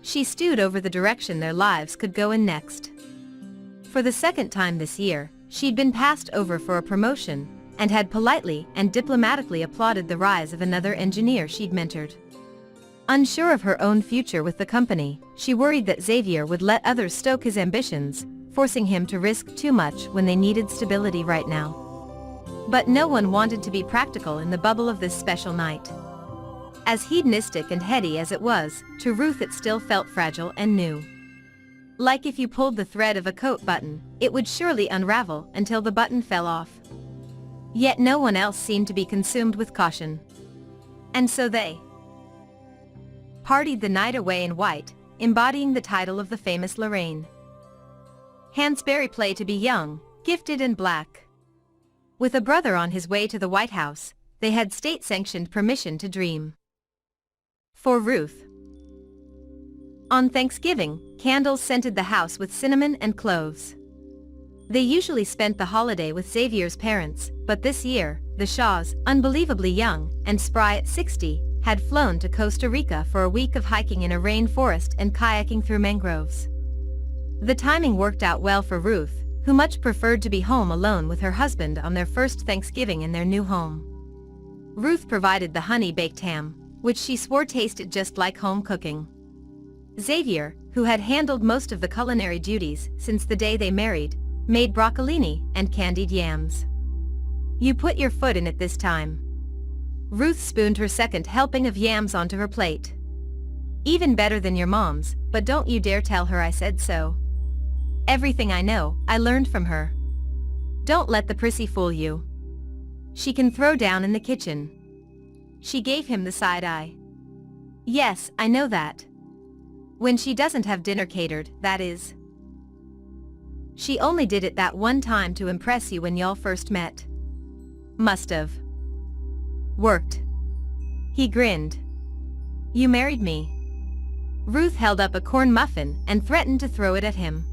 She stewed over the direction their lives could go in next. For the second time this year, she'd been passed over for a promotion, and had politely and diplomatically applauded the rise of another engineer she'd mentored. Unsure of her own future with the company, she worried that Xavier would let others stoke his ambitions, forcing him to risk too much when they needed stability right now. But no one wanted to be practical in the bubble of this special night. As hedonistic and heady as it was, to Ruth it still felt fragile and new. Like if you pulled the thread of a coat button, it would surely unravel until the button fell off. Yet no one else seemed to be consumed with caution. And so they partied the night away in white, embodying the title of the famous Lorraine Hansberry play to be young, gifted and black. With a brother on his way to the White House, they had state-sanctioned permission to dream. For Ruth. On Thanksgiving, candles scented the house with cinnamon and cloves. They usually spent the holiday with Xavier's parents, but this year, the Shaws, unbelievably young and spry at 60, had flown to Costa Rica for a week of hiking in a rainforest and kayaking through mangroves. The timing worked out well for Ruth, who much preferred to be home alone with her husband on their first Thanksgiving in their new home. Ruth provided the honey-baked ham, which she swore tasted just like home cooking. Xavier, who had handled most of the culinary duties since the day they married, made broccolini and candied yams. You put your foot in it this time. Ruth spooned her second helping of yams onto her plate. Even better than your mom's, but don't you dare tell her I said so. Everything I know, I learned from her. Don't let the prissy fool you. She can throw down in the kitchen. She gave him the side eye. Yes, I know that. When she doesn't have dinner catered, that is. She only did it that one time to impress you when y'all first met. Must've worked. He grinned. You married me. Ruth held up a corn muffin and threatened to throw it at him.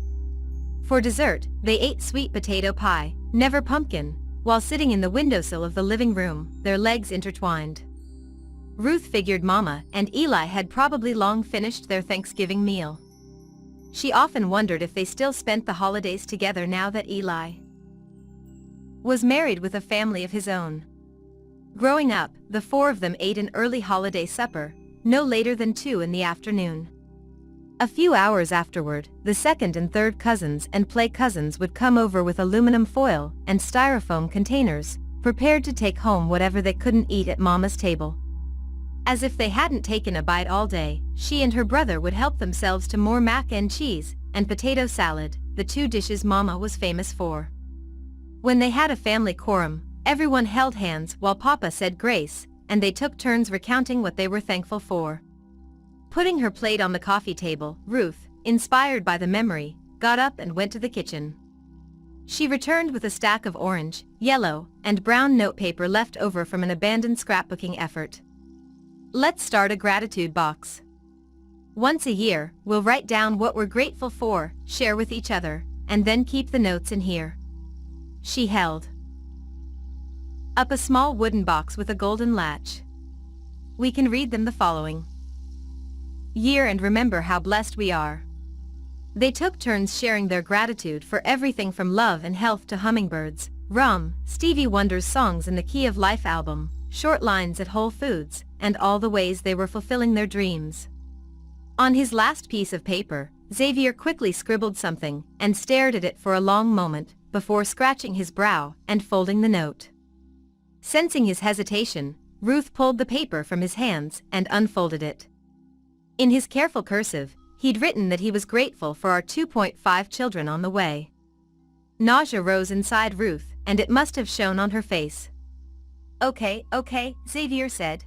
For dessert, they ate sweet potato pie, never pumpkin, while sitting in the windowsill of the living room, their legs intertwined. Ruth figured Mama and Eli had probably long finished their Thanksgiving meal. She often wondered if they still spent the holidays together now that Eli was married with a family of his own. Growing up, the four of them ate an early holiday supper, no later than 2 in the afternoon. A few hours afterward, the second and third cousins and play cousins would come over with aluminum foil and styrofoam containers, prepared to take home whatever they couldn't eat at Mama's table. As if they hadn't taken a bite all day, she and her brother would help themselves to more mac and cheese and potato salad, the 2 dishes Mama was famous for. When they had a family quorum, everyone held hands while Papa said grace, and they took turns recounting what they were thankful for. Putting her plate on the coffee table, Ruth, inspired by the memory, got up and went to the kitchen. She returned with a stack of orange, yellow, and brown notepaper left over from an abandoned scrapbooking effort. Let's start a gratitude box. Once a year, we'll write down what we're grateful for, share with each other, and then keep the notes in here. She held up a small wooden box with a golden latch. We can read them the following year and remember how blessed we are. They took turns sharing their gratitude for everything from love and health to hummingbirds, rum, Stevie Wonder's Songs in the Key of Life album, short lines at Whole Foods, and all the ways they were fulfilling their dreams. On his last piece of paper, Xavier quickly scribbled something and stared at it for a long moment before scratching his brow and folding the note. Sensing his hesitation, Ruth pulled the paper from his hands and unfolded it. In his careful cursive, he'd written that he was grateful for our 2.5 children on the way. Nausea rose inside Ruth, and it must have shown on her face. Okay, Xavier said.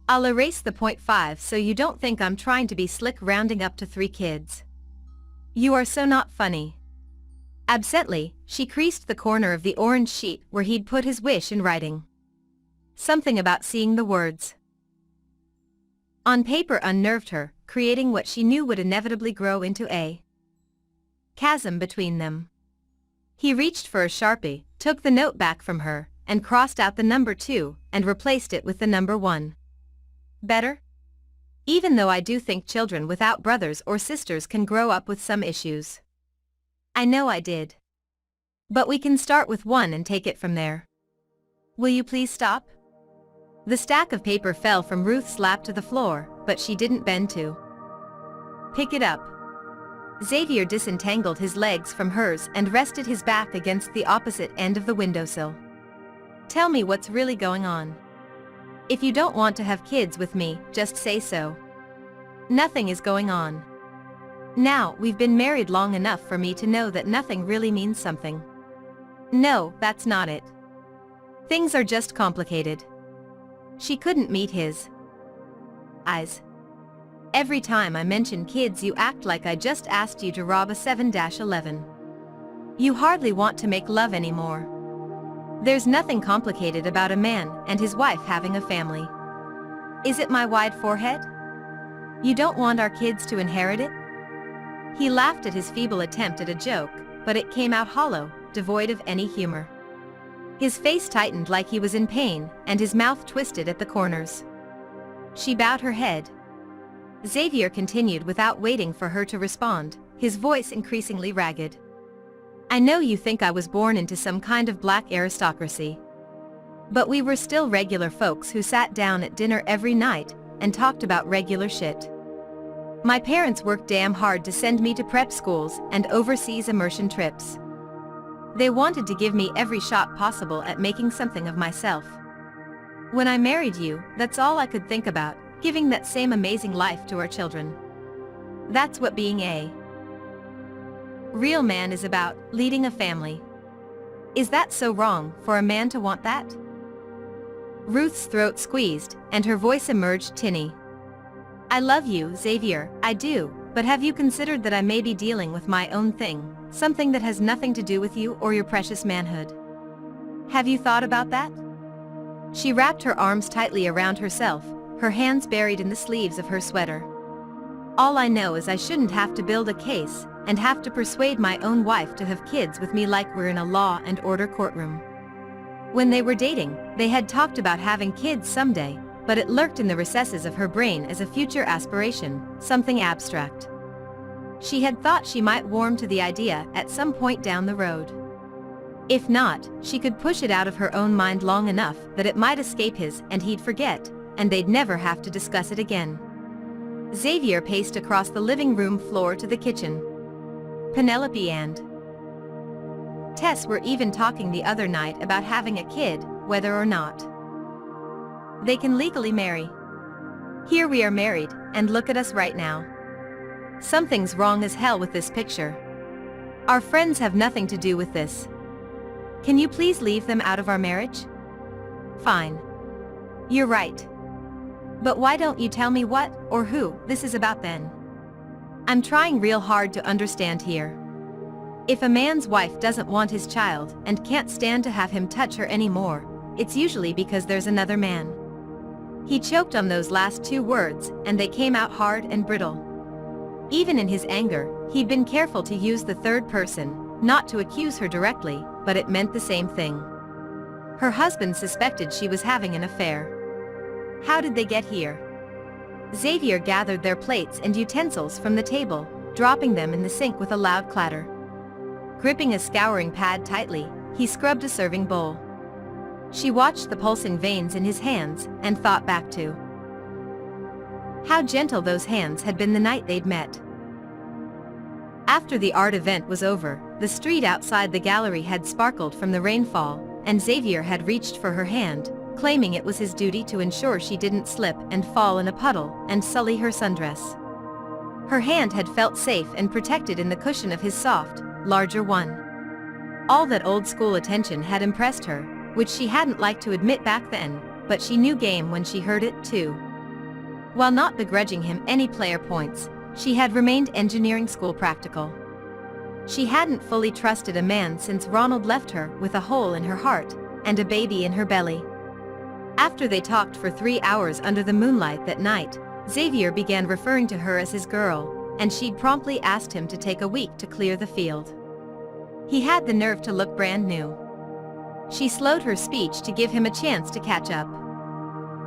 I'll erase the .5 so you don't think I'm trying to be slick rounding up to 3 kids. You are so not funny. Absently, she creased the corner of the orange sheet where he'd put his wish in writing. Something about seeing the words on paper unnerved her, creating what she knew would inevitably grow into a chasm between them. He reached for a Sharpie, took the note back from her, and crossed out the number 2 and replaced it with the number 1. Better? Even though I do think children without brothers or sisters can grow up with some issues. I know I did. But we can start with 1 and take it from there. Will you please stop? The stack of paper fell from Ruth's lap to the floor, but she didn't bend to pick it up. Xavier disentangled his legs from hers and rested his back against the opposite end of the windowsill. Tell me what's really going on. If you don't want to have kids with me, just say so. Nothing is going on. Now, we've been married long enough for me to know that nothing really means something. No, that's not it. Things are just complicated. She couldn't meet his eyes. Every time I mention kids you act like I just asked you to rob a 7-Eleven. You hardly want to make love anymore. There's nothing complicated about a man and his wife having a family. Is it my wide forehead? You don't want our kids to inherit it? He laughed at his feeble attempt at a joke, but it came out hollow, devoid of any humor. His face tightened like he was in pain, and his mouth twisted at the corners. She bowed her head. Xavier continued without waiting for her to respond, his voice increasingly ragged. I know you think I was born into some kind of black aristocracy. But we were still regular folks who sat down at dinner every night and talked about regular shit. My parents worked damn hard to send me to prep schools and overseas immersion trips. They wanted to give me every shot possible at making something of myself. When I married you, that's all I could think about, giving that same amazing life to our children. That's what being a real man is about, leading a family. Is that so wrong for a man to want that? Ruth's throat squeezed, and her voice emerged tinny. I love you, Xavier, I do, but have you considered that I may be dealing with my own thing, something that has nothing to do with you or your precious manhood? Have you thought about that? She wrapped her arms tightly around herself, her hands buried in the sleeves of her sweater. All I know is I shouldn't have to build a case, and have to persuade my own wife to have kids with me like we're in a law and order courtroom. When they were dating, they had talked about having kids someday, but it lurked in the recesses of her brain as a future aspiration, something abstract. She had thought she might warm to the idea at some point down the road. If not, she could push it out of her own mind long enough that it might escape his and he'd forget, and they'd never have to discuss it again. Xavier paced across the living room floor to the kitchen. Penelope and Tess were even talking the other night about having a kid, whether or not they can legally marry. Here we are married, and look at us right now. Something's wrong as hell with this picture. Our friends have nothing to do with this. Can you please leave them out of our marriage? Fine. You're right. But why don't you tell me what, or who, this is about then? I'm trying real hard to understand here. If a man's wife doesn't want his child and can't stand to have him touch her anymore, it's usually because there's another man. He choked on those last two words, and they came out hard and brittle. Even in his anger, he'd been careful to use the third person, not to accuse her directly, but it meant the same thing. Her husband suspected she was having an affair. How did they get here? Xavier gathered their plates and utensils from the table, dropping them in the sink with a loud clatter. Gripping a scouring pad tightly, he scrubbed a serving bowl. She watched the pulsing veins in his hands and thought back to how gentle those hands had been the night they'd met. After the art event was over, the street outside the gallery had sparkled from the rainfall, and Xavier had reached for her hand, claiming it was his duty to ensure she didn't slip and fall in a puddle and sully her sundress. Her hand had felt safe and protected in the cushion of his soft, larger one. All that old-school attention had impressed her, which she hadn't liked to admit back then, but she knew game when she heard it too. While not begrudging him any player points, she had remained engineering school practical. She hadn't fully trusted a man since Ronald left her with a hole in her heart and a baby in her belly. After they talked for 3 hours under the moonlight that night, Xavier began referring to her as his girl, and she'd promptly asked him to take a week to clear the field. He had the nerve to look brand new. She slowed her speech to give him a chance to catch up.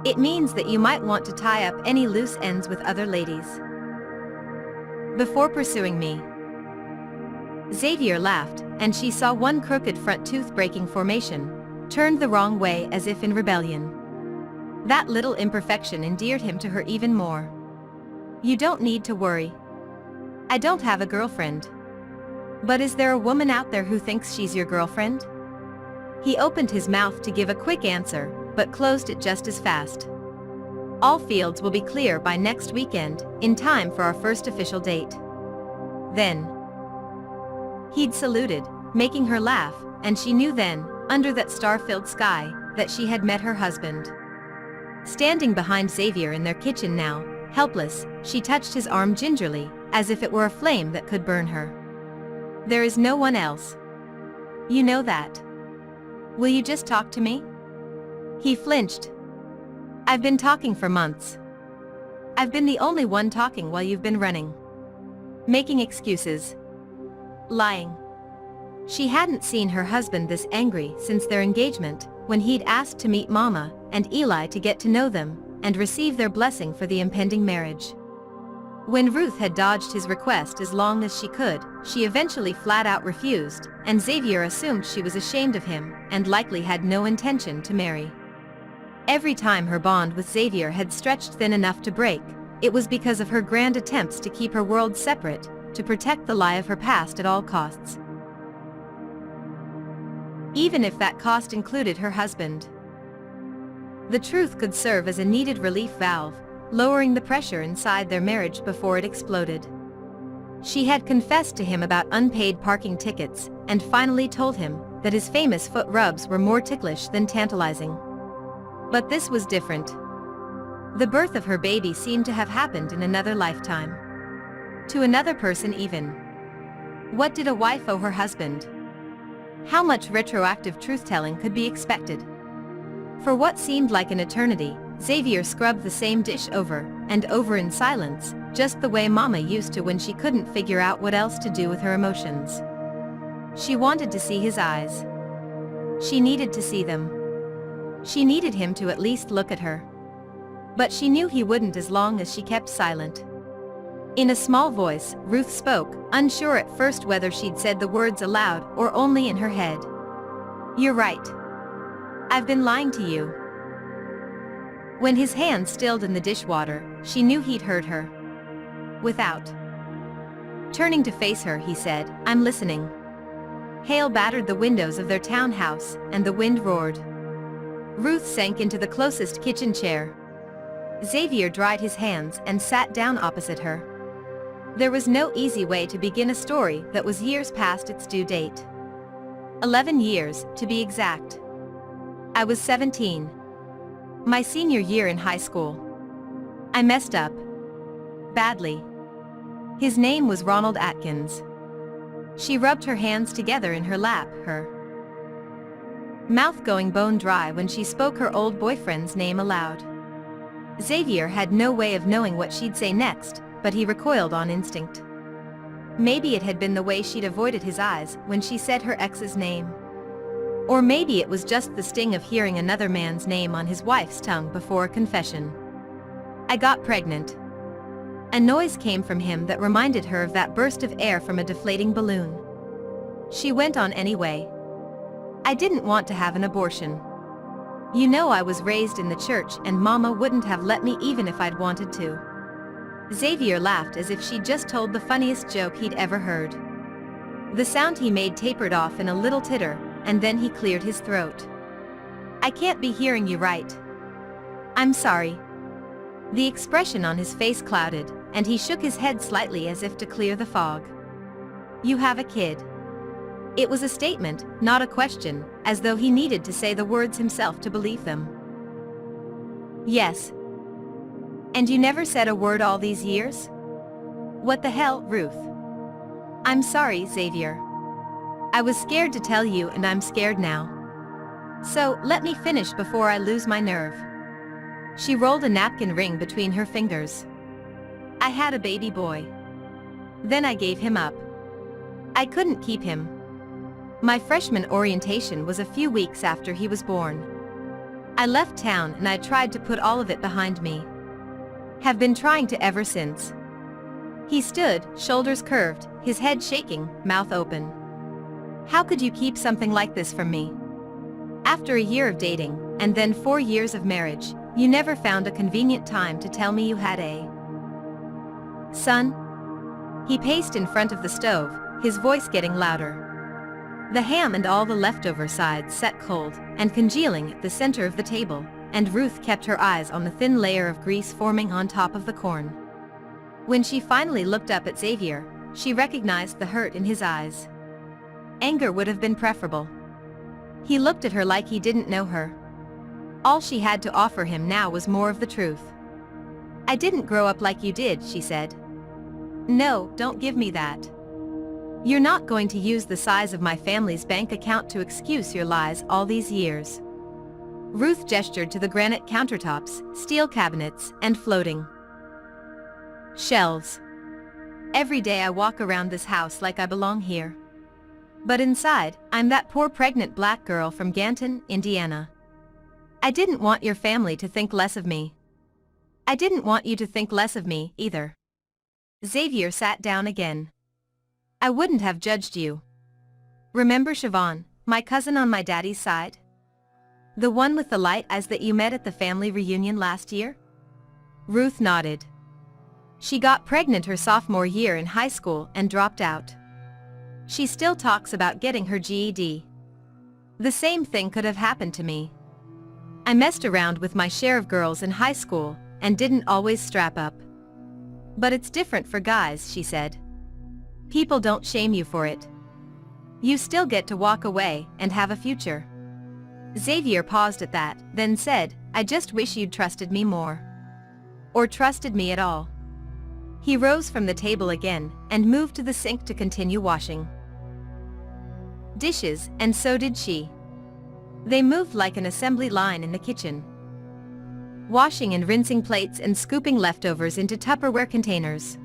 It means that you might want to tie up any loose ends with other ladies before pursuing me. Xavier laughed, and she saw one crooked front tooth breaking formation, turned the wrong way as if in rebellion. That little imperfection endeared him to her even more. You don't need to worry. I don't have a girlfriend. But is there a woman out there who thinks she's your girlfriend? He opened his mouth to give a quick answer, but closed it just as fast. All fields will be clear by next weekend, in time for our first official date. Then he'd saluted, making her laugh, and she knew then, under that star-filled sky, that she had met her husband. Standing behind Xavier in their kitchen now, helpless, she touched his arm gingerly, as if it were a flame that could burn her. There is no one else. You know that. Will you just talk to me? He flinched. I've been talking for months. I've been the only one talking while you've been running. Making excuses. Lying. She hadn't seen her husband this angry since their engagement, when he'd asked to meet Mama and Eli to get to know them, and receive their blessing for the impending marriage. When Ruth had dodged his request as long as she could, she eventually flat out refused, and Xavier assumed she was ashamed of him, and likely had no intention to marry. Every time her bond with Xavier had stretched thin enough to break, it was because of her grand attempts to keep her world separate, to protect the lie of her past at all costs. Even if that cost included her husband. The truth could serve as a needed relief valve, lowering the pressure inside their marriage before it exploded. She had confessed to him about unpaid parking tickets, and finally told him that his famous foot rubs were more ticklish than tantalizing. But this was different. The birth of her baby seemed to have happened in another lifetime. To another person even. What did a wife owe her husband? How much retroactive truth-telling could be expected? For what seemed like an eternity, Xavier scrubbed the same dish over and over in silence, just the way Mama used to when she couldn't figure out what else to do with her emotions. She wanted to see his eyes. She needed to see them. She needed him to at least look at her. But she knew he wouldn't as long as she kept silent. In a small voice, Ruth spoke, unsure at first whether she'd said the words aloud or only in her head. You're right. I've been lying to you. When his hand stilled in the dishwater, she knew he'd heard her. Without turning to face her, he said, I'm listening. Hail battered the windows of their townhouse, and the wind roared. Ruth sank into the closest kitchen chair. Xavier dried his hands and sat down opposite her. There was no easy way to begin a story that was years past its due date. 11 years, to be exact. I was 17. My senior year in high school. I messed up. Badly. His name was Ronald Atkins. She rubbed her hands together in her lap, her mouth going bone dry when she spoke her old boyfriend's name aloud. Xavier had no way of knowing what she'd say next, but he recoiled on instinct. Maybe it had been the way she'd avoided his eyes when she said her ex's name. Or maybe it was just the sting of hearing another man's name on his wife's tongue before a confession. I got pregnant. A noise came from him that reminded her of that burst of air from a deflating balloon. She went on anyway. I didn't want to have an abortion. You know, I was raised in the church and Mama wouldn't have let me even if I'd wanted to. Xavier laughed as if she'd just told the funniest joke he'd ever heard. The sound he made tapered off in a little titter, and then he cleared his throat. I can't be hearing you right. I'm sorry. The expression on his face clouded, and he shook his head slightly as if to clear the fog. You have a kid. It was a statement, not a question, as though he needed to say the words himself to believe them. Yes. And you never said a word all these years? What the hell, Ruth? I'm sorry, Xavier. I was scared to tell you and I'm scared now. So, let me finish before I lose my nerve. She rolled a napkin ring between her fingers. I had a baby boy. Then I gave him up. I couldn't keep him. My freshman orientation was a few weeks after he was born. I left town and I tried to put all of it behind me. Have been trying to ever since. He stood, shoulders curved, his head shaking, mouth open. How could you keep something like this from me? After a year of dating, and then 4 years of marriage, you never found a convenient time to tell me you had a son? He paced in front of the stove, his voice getting louder. The ham and all the leftover sides set cold and congealing at the center of the table, and Ruth kept her eyes on the thin layer of grease forming on top of the corn. When she finally looked up at Xavier, she recognized the hurt in his eyes. Anger would have been preferable. He looked at her like he didn't know her. All she had to offer him now was more of the truth. I didn't grow up like you did, she said. No, don't give me that. You're not going to use the size of my family's bank account to excuse your lies all these years. Ruth gestured to the granite countertops, steel cabinets, and floating shelves. Every day I walk around this house like I belong here. But inside, I'm that poor pregnant black girl from Ganton, Indiana. I didn't want your family to think less of me. I didn't want you to think less of me, either. Xavier sat down again. I wouldn't have judged you. Remember Siobhan, my cousin on my daddy's side? The one with the light eyes that you met at the family reunion last year? Ruth nodded. She got pregnant her sophomore year in high school and dropped out. She still talks about getting her GED. The same thing could have happened to me. I messed around with my share of girls in high school and didn't always strap up. But it's different for guys, she said. People don't shame you for it. You still get to walk away and have a future. Xavier paused at that, then said, I just wish you'd trusted me more. Or trusted me at all. He rose from the table again and moved to the sink to continue washing dishes, and so did she. They moved like an assembly line in the kitchen, washing and rinsing plates and scooping leftovers into Tupperware containers.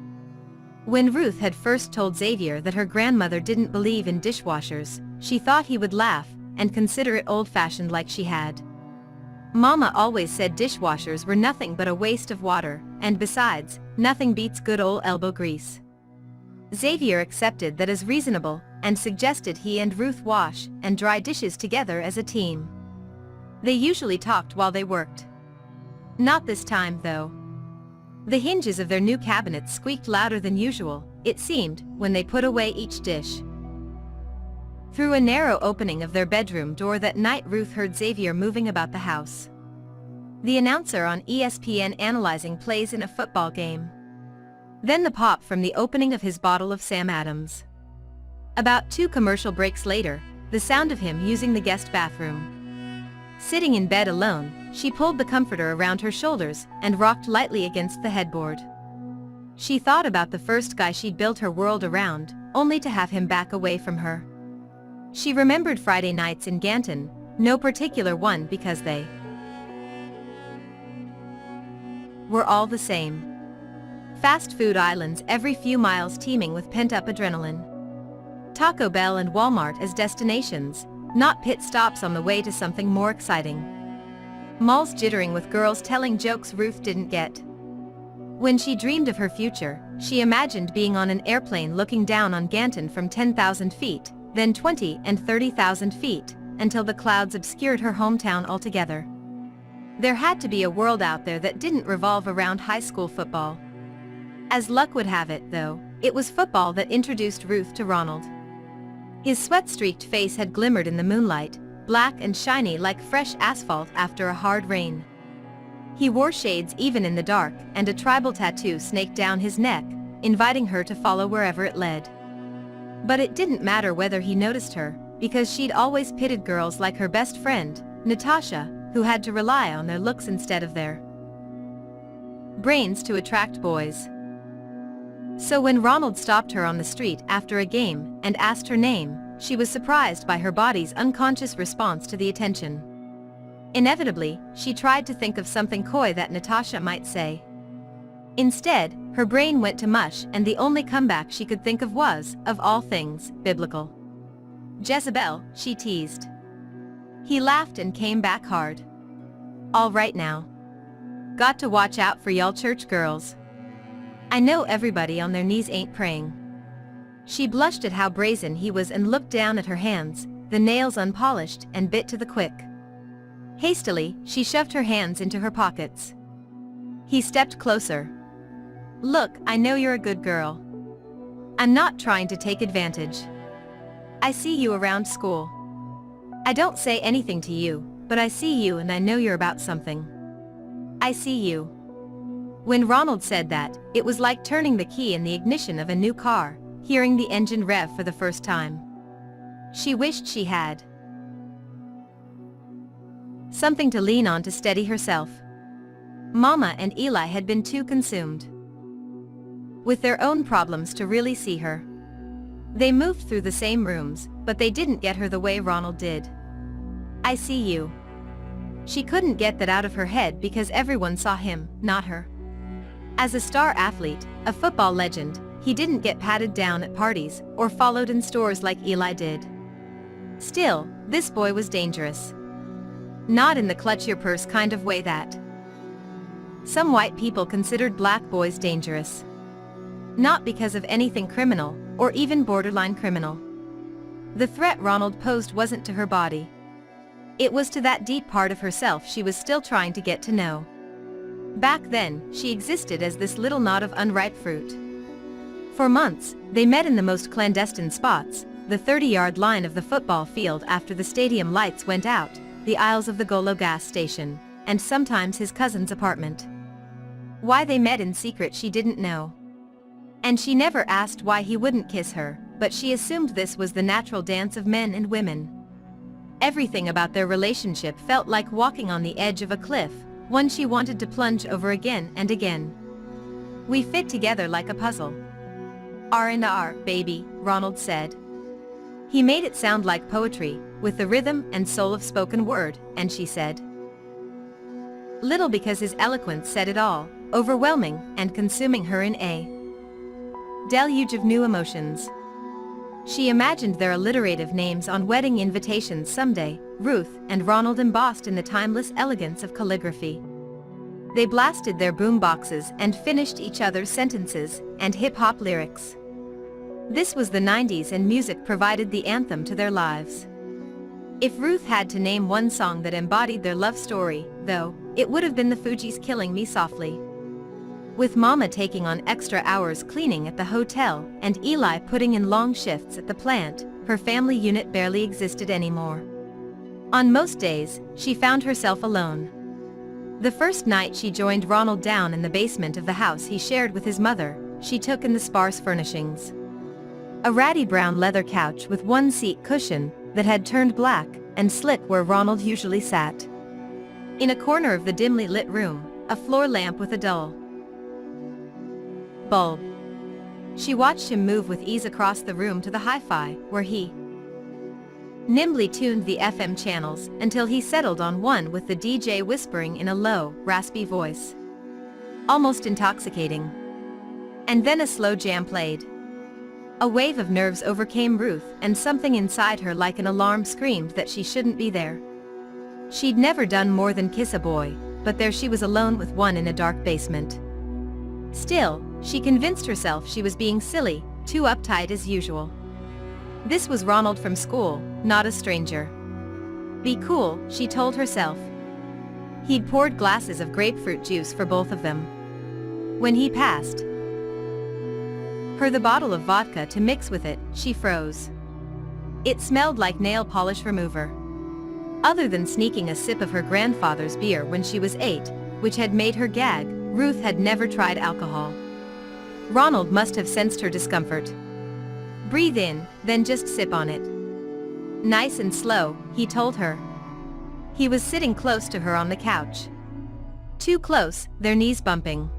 When Ruth had first told Xavier that her grandmother didn't believe in dishwashers, she thought he would laugh and consider it old-fashioned like she had. Mama always said dishwashers were nothing but a waste of water, and besides, nothing beats good old elbow grease. Xavier accepted that as reasonable, and suggested he and Ruth wash and dry dishes together as a team. They usually talked while they worked. Not this time, though. The hinges of their new cabinets squeaked louder than usual, it seemed, when they put away each dish. Through a narrow opening of their bedroom door that night, Ruth heard Xavier moving about the house. The announcer on ISBN analyzing plays in a football game. Then the pop from the opening of his bottle of Sam Adams. About 2 commercial breaks later, the sound of him using the guest bathroom. Sitting in bed alone, she pulled the comforter around her shoulders and rocked lightly against the headboard. She thought about the first guy she'd built her world around, only to have him back away from her. She remembered Friday nights in Ganton, no particular one because they were all the same. Fast food islands every few miles teeming with pent-up adrenaline. Taco Bell and Walmart as destinations, not pit stops on the way to something more exciting. Malls jittering with girls telling jokes Ruth didn't get. When she dreamed of her future, she imagined being on an airplane looking down on Ganton from 10,000 feet, then 20 and 30,000 feet, until the clouds obscured her hometown altogether. There had to be a world out there that didn't revolve around high school football. As luck would have it, though, it was football that introduced Ruth to Ronald. His sweat-streaked face had glimmered in the moonlight, black and shiny like fresh asphalt after a hard rain. He wore shades even in the dark, and a tribal tattoo snaked down his neck, inviting her to follow wherever it led. But it didn't matter whether he noticed her, because she'd always pitted girls like her best friend, Natasha, who had to rely on their looks instead of their brains to attract boys. So when Ronald stopped her on the street after a game and asked her name, she was surprised by her body's unconscious response to the attention. Inevitably, she tried to think of something coy that Natasha might say. Instead, her brain went to mush, and the only comeback she could think of was, of all things, biblical. Jezebel, she teased. He laughed and came back hard. All right now. Got to watch out for y'all church girls. I know everybody on their knees ain't praying. She blushed at how brazen he was and looked down at her hands, the nails unpolished and bit to the quick. Hastily, she shoved her hands into her pockets. He stepped closer. Look, I know you're a good girl. I'm not trying to take advantage. I see you around school. I don't say anything to you, but I see you and I know you're about something. I see you. When Ronald said that, it was like turning the key in the ignition of a new car, hearing the engine rev for the first time. She wished she had something to lean on to steady herself. Mama and Eli had been too consumed with their own problems to really see her. They moved through the same rooms, but they didn't get her the way Ronald did. I see you. She couldn't get that out of her head because everyone saw him, not her. As a star athlete, a football legend, he didn't get patted down at parties or followed in stores like Eli did. Still, this boy was dangerous. Not in the clutch your purse kind of way that some white people considered black boys dangerous. Not because of anything criminal, or even borderline criminal. The threat Ronald posed wasn't to her body. It was to that deep part of herself she was still trying to get to know. Back then, she existed as this little knot of unripe fruit. For months, they met in the most clandestine spots, the 30-yard line of the football field after the stadium lights went out, the aisles of the Golo gas station, and sometimes his cousin's apartment. Why they met in secret she didn't know. And she never asked why he wouldn't kiss her, but she assumed this was the natural dance of men and women. Everything about their relationship felt like walking on the edge of a cliff, one she wanted to plunge over again and again. We fit together like a puzzle. R&R, baby, Ronald said. He made it sound like poetry, with the rhythm and soul of spoken word, and she said little because his eloquence said it all, overwhelming and consuming her in a deluge of new emotions. She imagined their alliterative names on wedding invitations someday, Ruth and Ronald embossed in the timeless elegance of calligraphy. They blasted their boom boxes and finished each other's sentences and hip-hop lyrics. This was the 90s and music provided the anthem to their lives. If Ruth had to name one song that embodied their love story, though, it would have been the Fugees' Killing Me Softly. With Mama taking on extra hours cleaning at the hotel and Eli putting in long shifts at the plant, her family unit barely existed anymore. On most days, she found herself alone. The first night she joined Ronald down in the basement of the house he shared with his mother, she took in the sparse furnishings. A ratty brown leather couch with one seat cushion that had turned black and slick where Ronald usually sat. In a corner of the dimly lit room, a floor lamp with a dull bulb. She watched him move with ease across the room to the hi-fi, where he nimbly tuned the FM channels until he settled on one with the DJ whispering in a low, raspy voice. Almost intoxicating. And then a slow jam played. A wave of nerves overcame Ruth, and something inside her like an alarm screamed that she shouldn't be there. She'd never done more than kiss a boy, but there she was alone with one in a dark basement. Still, she convinced herself she was being silly, too uptight as usual. This was Ronald from school, not a stranger. Be cool, she told herself. He'd poured glasses of grapefruit juice for both of them. When he passed her the bottle of vodka to mix with it, she froze. It smelled like nail polish remover. Other than sneaking a sip of her grandfather's beer when she was 8, which had made her gag, Ruth had never tried alcohol. Ronald must have sensed her discomfort. Breathe in, then just sip on it. Nice and slow, he told her. He was sitting close to her on the couch. Too close, their knees bumping.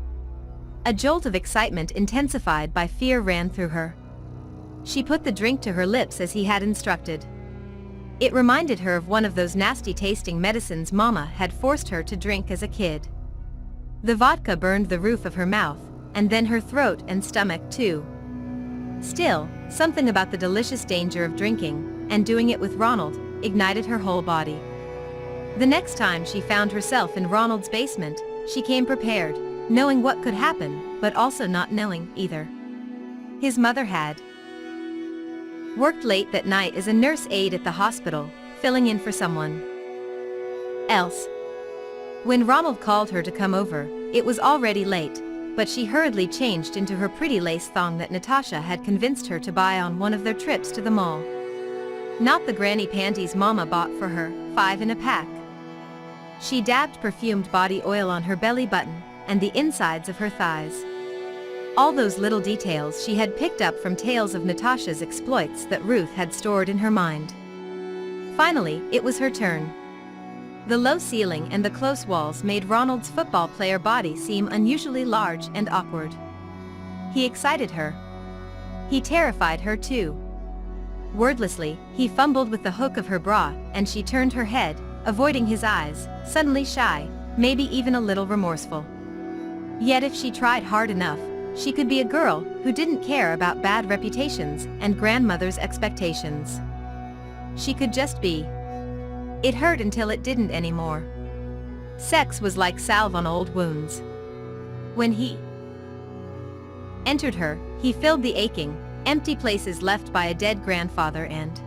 A jolt of excitement intensified by fear ran through her. She put the drink to her lips as he had instructed. It reminded her of one of those nasty-tasting medicines Mama had forced her to drink as a kid. The vodka burned the roof of her mouth, and then her throat and stomach too. Still, something about the delicious danger of drinking, and doing it with Ronald, ignited her whole body. The next time she found herself in Ronald's basement, she came prepared, knowing what could happen, but also not knowing either. His mother had worked late that night as a nurse aide at the hospital, filling in for someone else. When Ronald called her to come over, it was already late, but she hurriedly changed into her pretty lace thong that Natasha had convinced her to buy on one of their trips to the mall. Not the granny panties Mama bought for her, 5 in a pack. She dabbed perfumed body oil on her belly button and the insides of her thighs. All those little details she had picked up from tales of Natasha's exploits that Ruth had stored in her mind. Finally, it was her turn. The low ceiling and the close walls made Ronald's football player body seem unusually large and awkward. He excited her. He terrified her too. Wordlessly, he fumbled with the hook of her bra, and she turned her head, avoiding his eyes, suddenly shy, maybe even a little remorseful. Yet if she tried hard enough, she could be a girl who didn't care about bad reputations and grandmother's expectations. She could just be. It hurt until it didn't anymore. Sex was like salve on old wounds. When he entered her, he filled the aching, empty places left by a dead grandfather and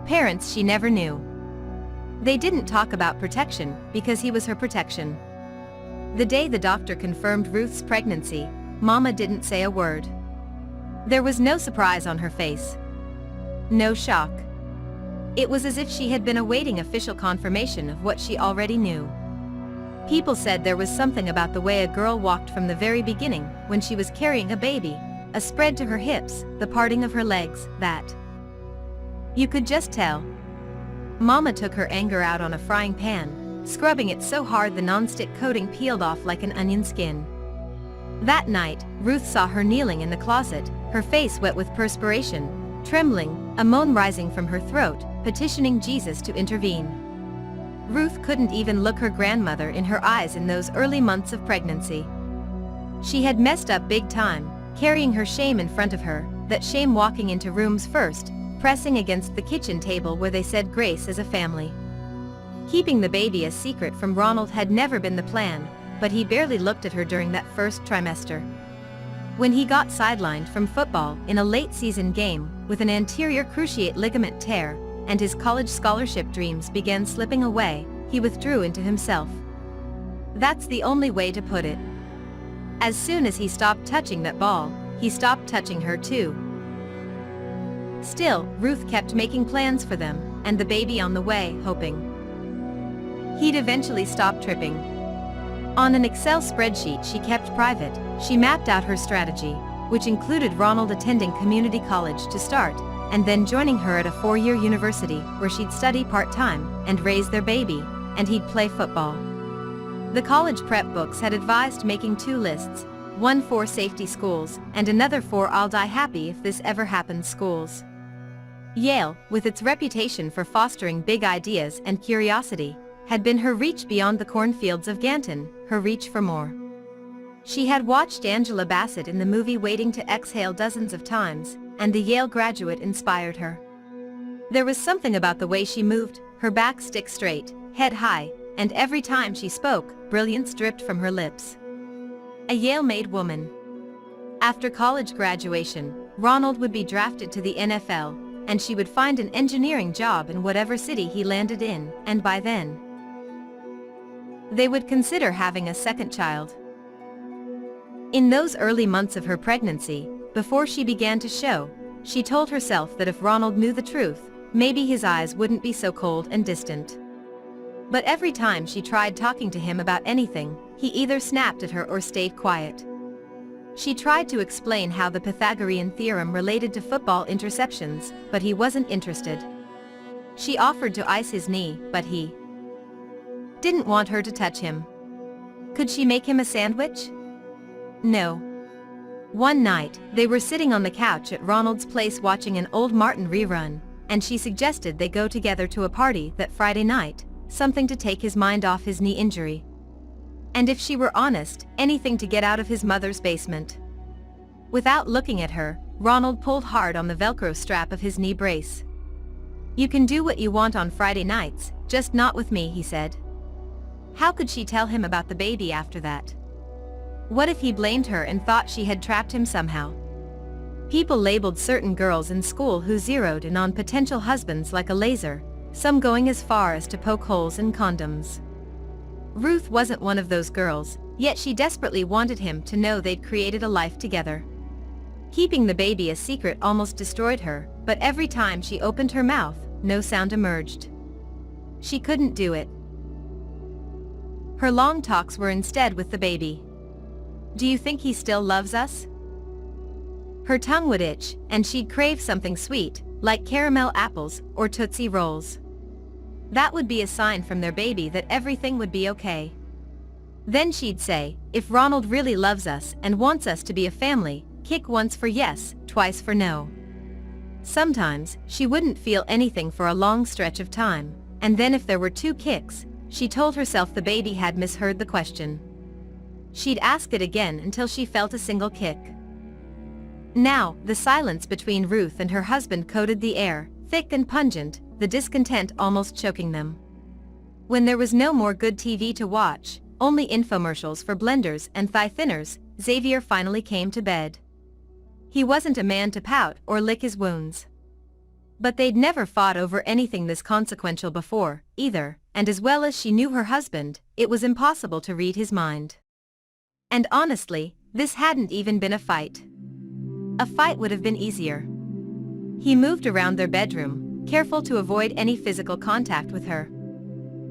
parents she never knew. They didn't talk about protection because he was her protection. The day the doctor confirmed Ruth's pregnancy, Mama didn't say a word. There was no surprise on her face. No shock. It was as if she had been awaiting official confirmation of what she already knew. People said there was something about the way a girl walked from the very beginning, when she was carrying a baby, a spread to her hips, the parting of her legs, that you could just tell. Mama took her anger out on a frying pan, scrubbing it so hard the nonstick coating peeled off like an onion skin. That night, Ruth saw her kneeling in the closet, her face wet with perspiration, trembling, a moan rising from her throat, petitioning Jesus to intervene. Ruth couldn't even look her grandmother in her eyes in those early months of pregnancy. She had messed up big time, carrying her shame in front of her, that shame walking into rooms first, pressing against the kitchen table where they said grace as a family. Keeping the baby a secret from Ronald had never been the plan, but he barely looked at her during that first trimester. When he got sidelined from football in a late-season game with an anterior cruciate ligament tear, and his college scholarship dreams began slipping away, he withdrew into himself. That's the only way to put it. As soon as he stopped touching that ball, he stopped touching her too. Still, Ruth kept making plans for them, and the baby on the way, hoping he'd eventually stop tripping. On an Excel spreadsheet she kept private, she mapped out her strategy, which included Ronald attending community college to start, and then joining her at a 4-year university where she'd study part-time and raise their baby, and he'd play football. The college prep books had advised making 2 lists, one for safety schools and another for I'll die happy if this ever happens schools. Yale, with its reputation for fostering big ideas and curiosity, had been her reach beyond the cornfields of Ganton, her reach for more. She had watched Angela Bassett in the movie Waiting to Exhale dozens of times, and the Yale graduate inspired her. There was something about the way she moved, her back stick straight, head high, and every time she spoke, brilliance dripped from her lips. A Yale-made woman. After college graduation, Ronald would be drafted to the NFL, and she would find an engineering job in whatever city he landed in, and by then, they would consider having a second child. In those early months of her pregnancy, before she began to show, she told herself that if Ronald knew the truth, maybe his eyes wouldn't be so cold and distant. But every time she tried talking to him about anything, he either snapped at her or stayed quiet. She tried to explain how the Pythagorean theorem related to football interceptions, but he wasn't interested. She offered to ice his knee, but he didn't want her to touch him. Could she make him a sandwich? No. One night, they were sitting on the couch at Ronald's place watching an old Martin rerun, and she suggested they go together to a party that Friday night, something to take his mind off his knee injury. And if she were honest, anything to get out of his mother's basement. Without looking at her, Ronald pulled hard on the Velcro strap of his knee brace. "You can do what you want on Friday nights, just not with me," he said. How could she tell him about the baby after that? What if he blamed her and thought she had trapped him somehow? People labeled certain girls in school who zeroed in on potential husbands like a laser, some going as far as to poke holes in condoms. Ruth wasn't one of those girls, yet she desperately wanted him to know they'd created a life together. Keeping the baby a secret almost destroyed her, but every time she opened her mouth, no sound emerged. She couldn't do it. Her long talks were instead with the baby. "Do you think he still loves us?" Her tongue would itch, and she'd crave something sweet, like caramel apples or Tootsie Rolls. That would be a sign from their baby that everything would be okay. Then she'd say, "If Ronald really loves us and wants us to be a family, kick once for yes, twice for no." Sometimes, she wouldn't feel anything for a long stretch of time, and then if there were 2 kicks, she told herself the baby had misheard the question. She'd ask it again until she felt a single kick. Now, the silence between Ruth and her husband coated the air, thick and pungent, the discontent almost choking them. When there was no more good TV to watch, only infomercials for blenders and thigh thinners, Xavier finally came to bed. He wasn't a man to pout or lick his wounds. But they'd never fought over anything this consequential before, either, and as well as she knew her husband, it was impossible to read his mind. And honestly, this hadn't even been a fight. A fight would have been easier. He moved around their bedroom, careful to avoid any physical contact with her.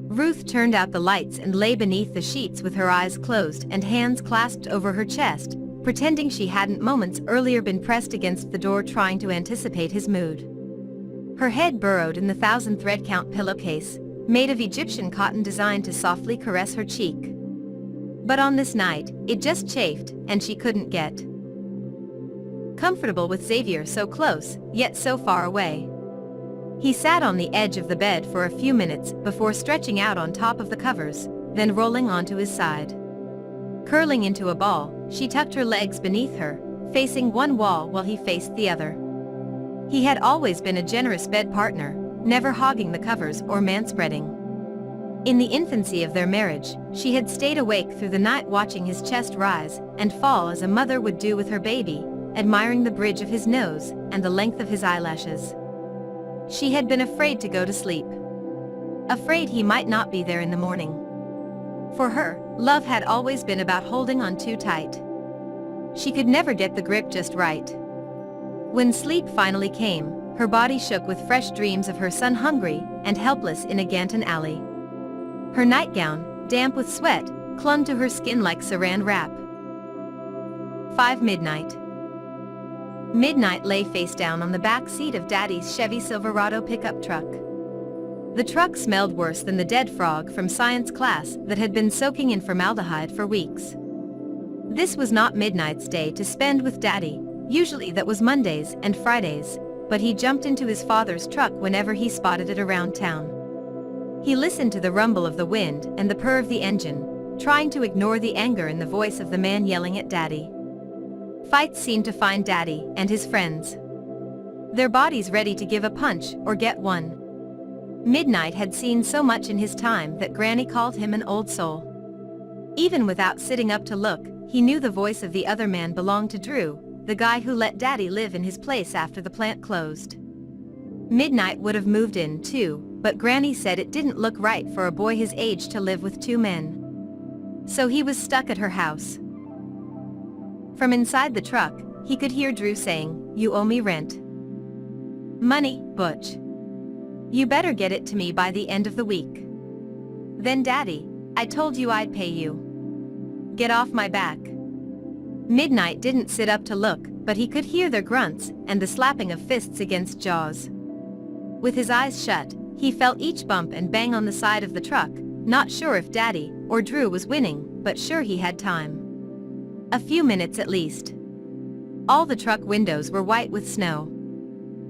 Ruth turned out the lights and lay beneath the sheets with her eyes closed and hands clasped over her chest, pretending she hadn't moments earlier been pressed against the door trying to anticipate his mood. Her head burrowed in the 1,000-thread count pillowcase, made of Egyptian cotton designed to softly caress her cheek. But on this night, it just chafed, and she couldn't get comfortable with Xavier so close, yet so far away. He sat on the edge of the bed for a few minutes before stretching out on top of the covers, then rolling onto his side. Curling into a ball, she tucked her legs beneath her, facing one wall while he faced the other. He had always been a generous bed partner, never hogging the covers or manspreading. In the infancy of their marriage, she had stayed awake through the night watching his chest rise and fall as a mother would do with her baby, admiring the bridge of his nose and the length of his eyelashes. She had been afraid to go to sleep. Afraid he might not be there in the morning. For her, love had always been about holding on too tight. She could never get the grip just right. When sleep finally came, her body shook with fresh dreams of her son hungry and helpless in a Ganton alley. Her nightgown, damp with sweat, clung to her skin like saran wrap. 5 Midnight. Midnight lay face down on the back seat of Daddy's Chevy Silverado pickup truck. The truck smelled worse than the dead frog from science class that had been soaking in formaldehyde for weeks. This was not Midnight's day to spend with Daddy. Usually that was Mondays and Fridays, but he jumped into his father's truck whenever he spotted it around town. He listened to the rumble of the wind and the purr of the engine, trying to ignore the anger in the voice of the man yelling at Daddy. Fights seemed to find Daddy and his friends. Their bodies ready to give a punch or get one. Midnight had seen so much in his time that Granny called him an old soul. Even without sitting up to look, he knew the voice of the other man belonged to Drew, the guy who let Daddy live in his place after the plant closed. Midnight would have moved in too, but Granny said it didn't look right for a boy his age to live with 2 men. So he was stuck at her house. From inside the truck, he could hear Drew saying, "You owe me rent." "Money, Butch. You better get it to me by the end of the week." "Then Daddy, I told you I'd pay you. Get off my back." Midnight didn't sit up to look, but he could hear their grunts and the slapping of fists against jaws. With his eyes shut, he felt each bump and bang on the side of the truck, not sure if Daddy or Drew was winning, but sure he had time. A few minutes at least. All the truck windows were white with snow.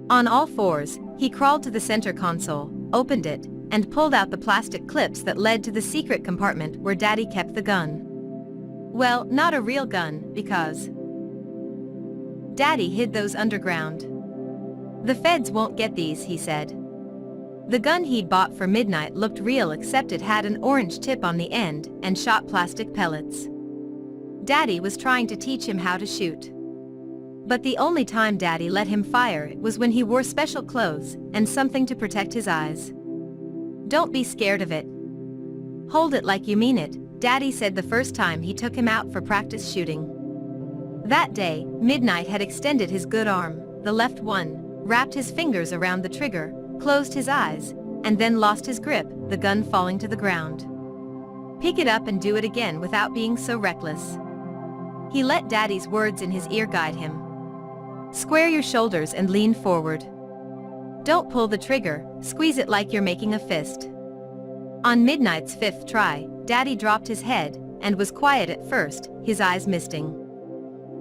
On all fours, he crawled to the center console, opened it, and pulled out the plastic clips that led to the secret compartment where Daddy kept the gun. Well, not a real gun, because Daddy hid those underground. "The feds won't get these," he said. The gun he'd bought for Midnight looked real except it had an orange tip on the end and shot plastic pellets. Daddy was trying to teach him how to shoot. But the only time Daddy let him fire was when he wore special clothes and something to protect his eyes. "Don't be scared of it. Hold it like you mean it," Daddy said the first time he took him out for practice shooting. That day, Midnight had extended his good arm, the left one, wrapped his fingers around the trigger, closed his eyes, and then lost his grip, the gun falling to the ground. Pick it up and do it again without being so reckless. He let Daddy's words in his ear guide him. Square your shoulders and lean forward. Don't pull the trigger, squeeze it like you're making a fist. On Midnight's 5th try, Daddy dropped his head and was quiet at first, his eyes misting.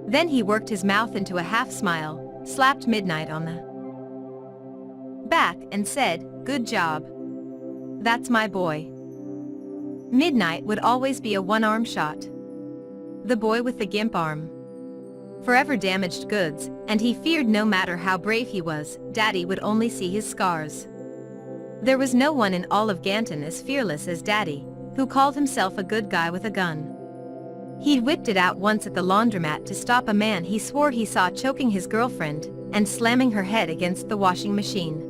Then he worked his mouth into a half smile, slapped Midnight on the back and said, "Good job. That's my boy." Midnight would always be a one-arm shot. The boy with the gimp arm. Forever damaged goods, and he feared no matter how brave he was, Daddy would only see his scars. There was no one in all of Ganton as fearless as Daddy, who called himself a good guy with a gun. He'd whipped it out once at the laundromat to stop a man he swore he saw choking his girlfriend and slamming her head against the washing machine.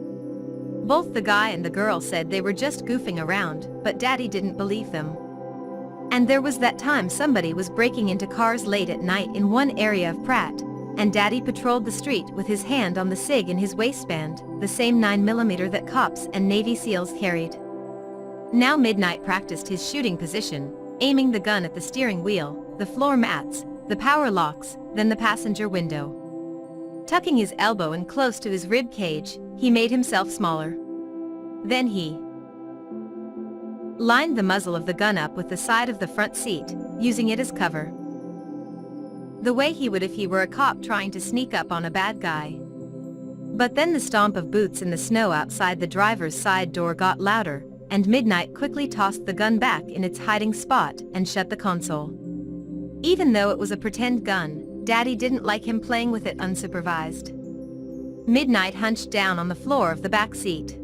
Both the guy and the girl said they were just goofing around, but Daddy didn't believe them. And there was that time somebody was breaking into cars late at night in one area of Pratt, and Daddy patrolled the street with his hand on the SIG in his waistband, the same 9mm that cops and Navy SEALs carried. Now Midnight practiced his shooting position, aiming the gun at the steering wheel, the floor mats, the power locks, then the passenger window. Tucking his elbow in close to his rib cage, he made himself smaller. Then he lined the muzzle of the gun up with the side of the front seat, using it as cover. The way he would if he were a cop trying to sneak up on a bad guy. But then the stomp of boots in the snow outside the driver's side door got louder, and Midnight quickly tossed the gun back in its hiding spot and shut the console. Even though it was a pretend gun, Daddy didn't like him playing with it unsupervised. Midnight hunched down on the floor of the back seat.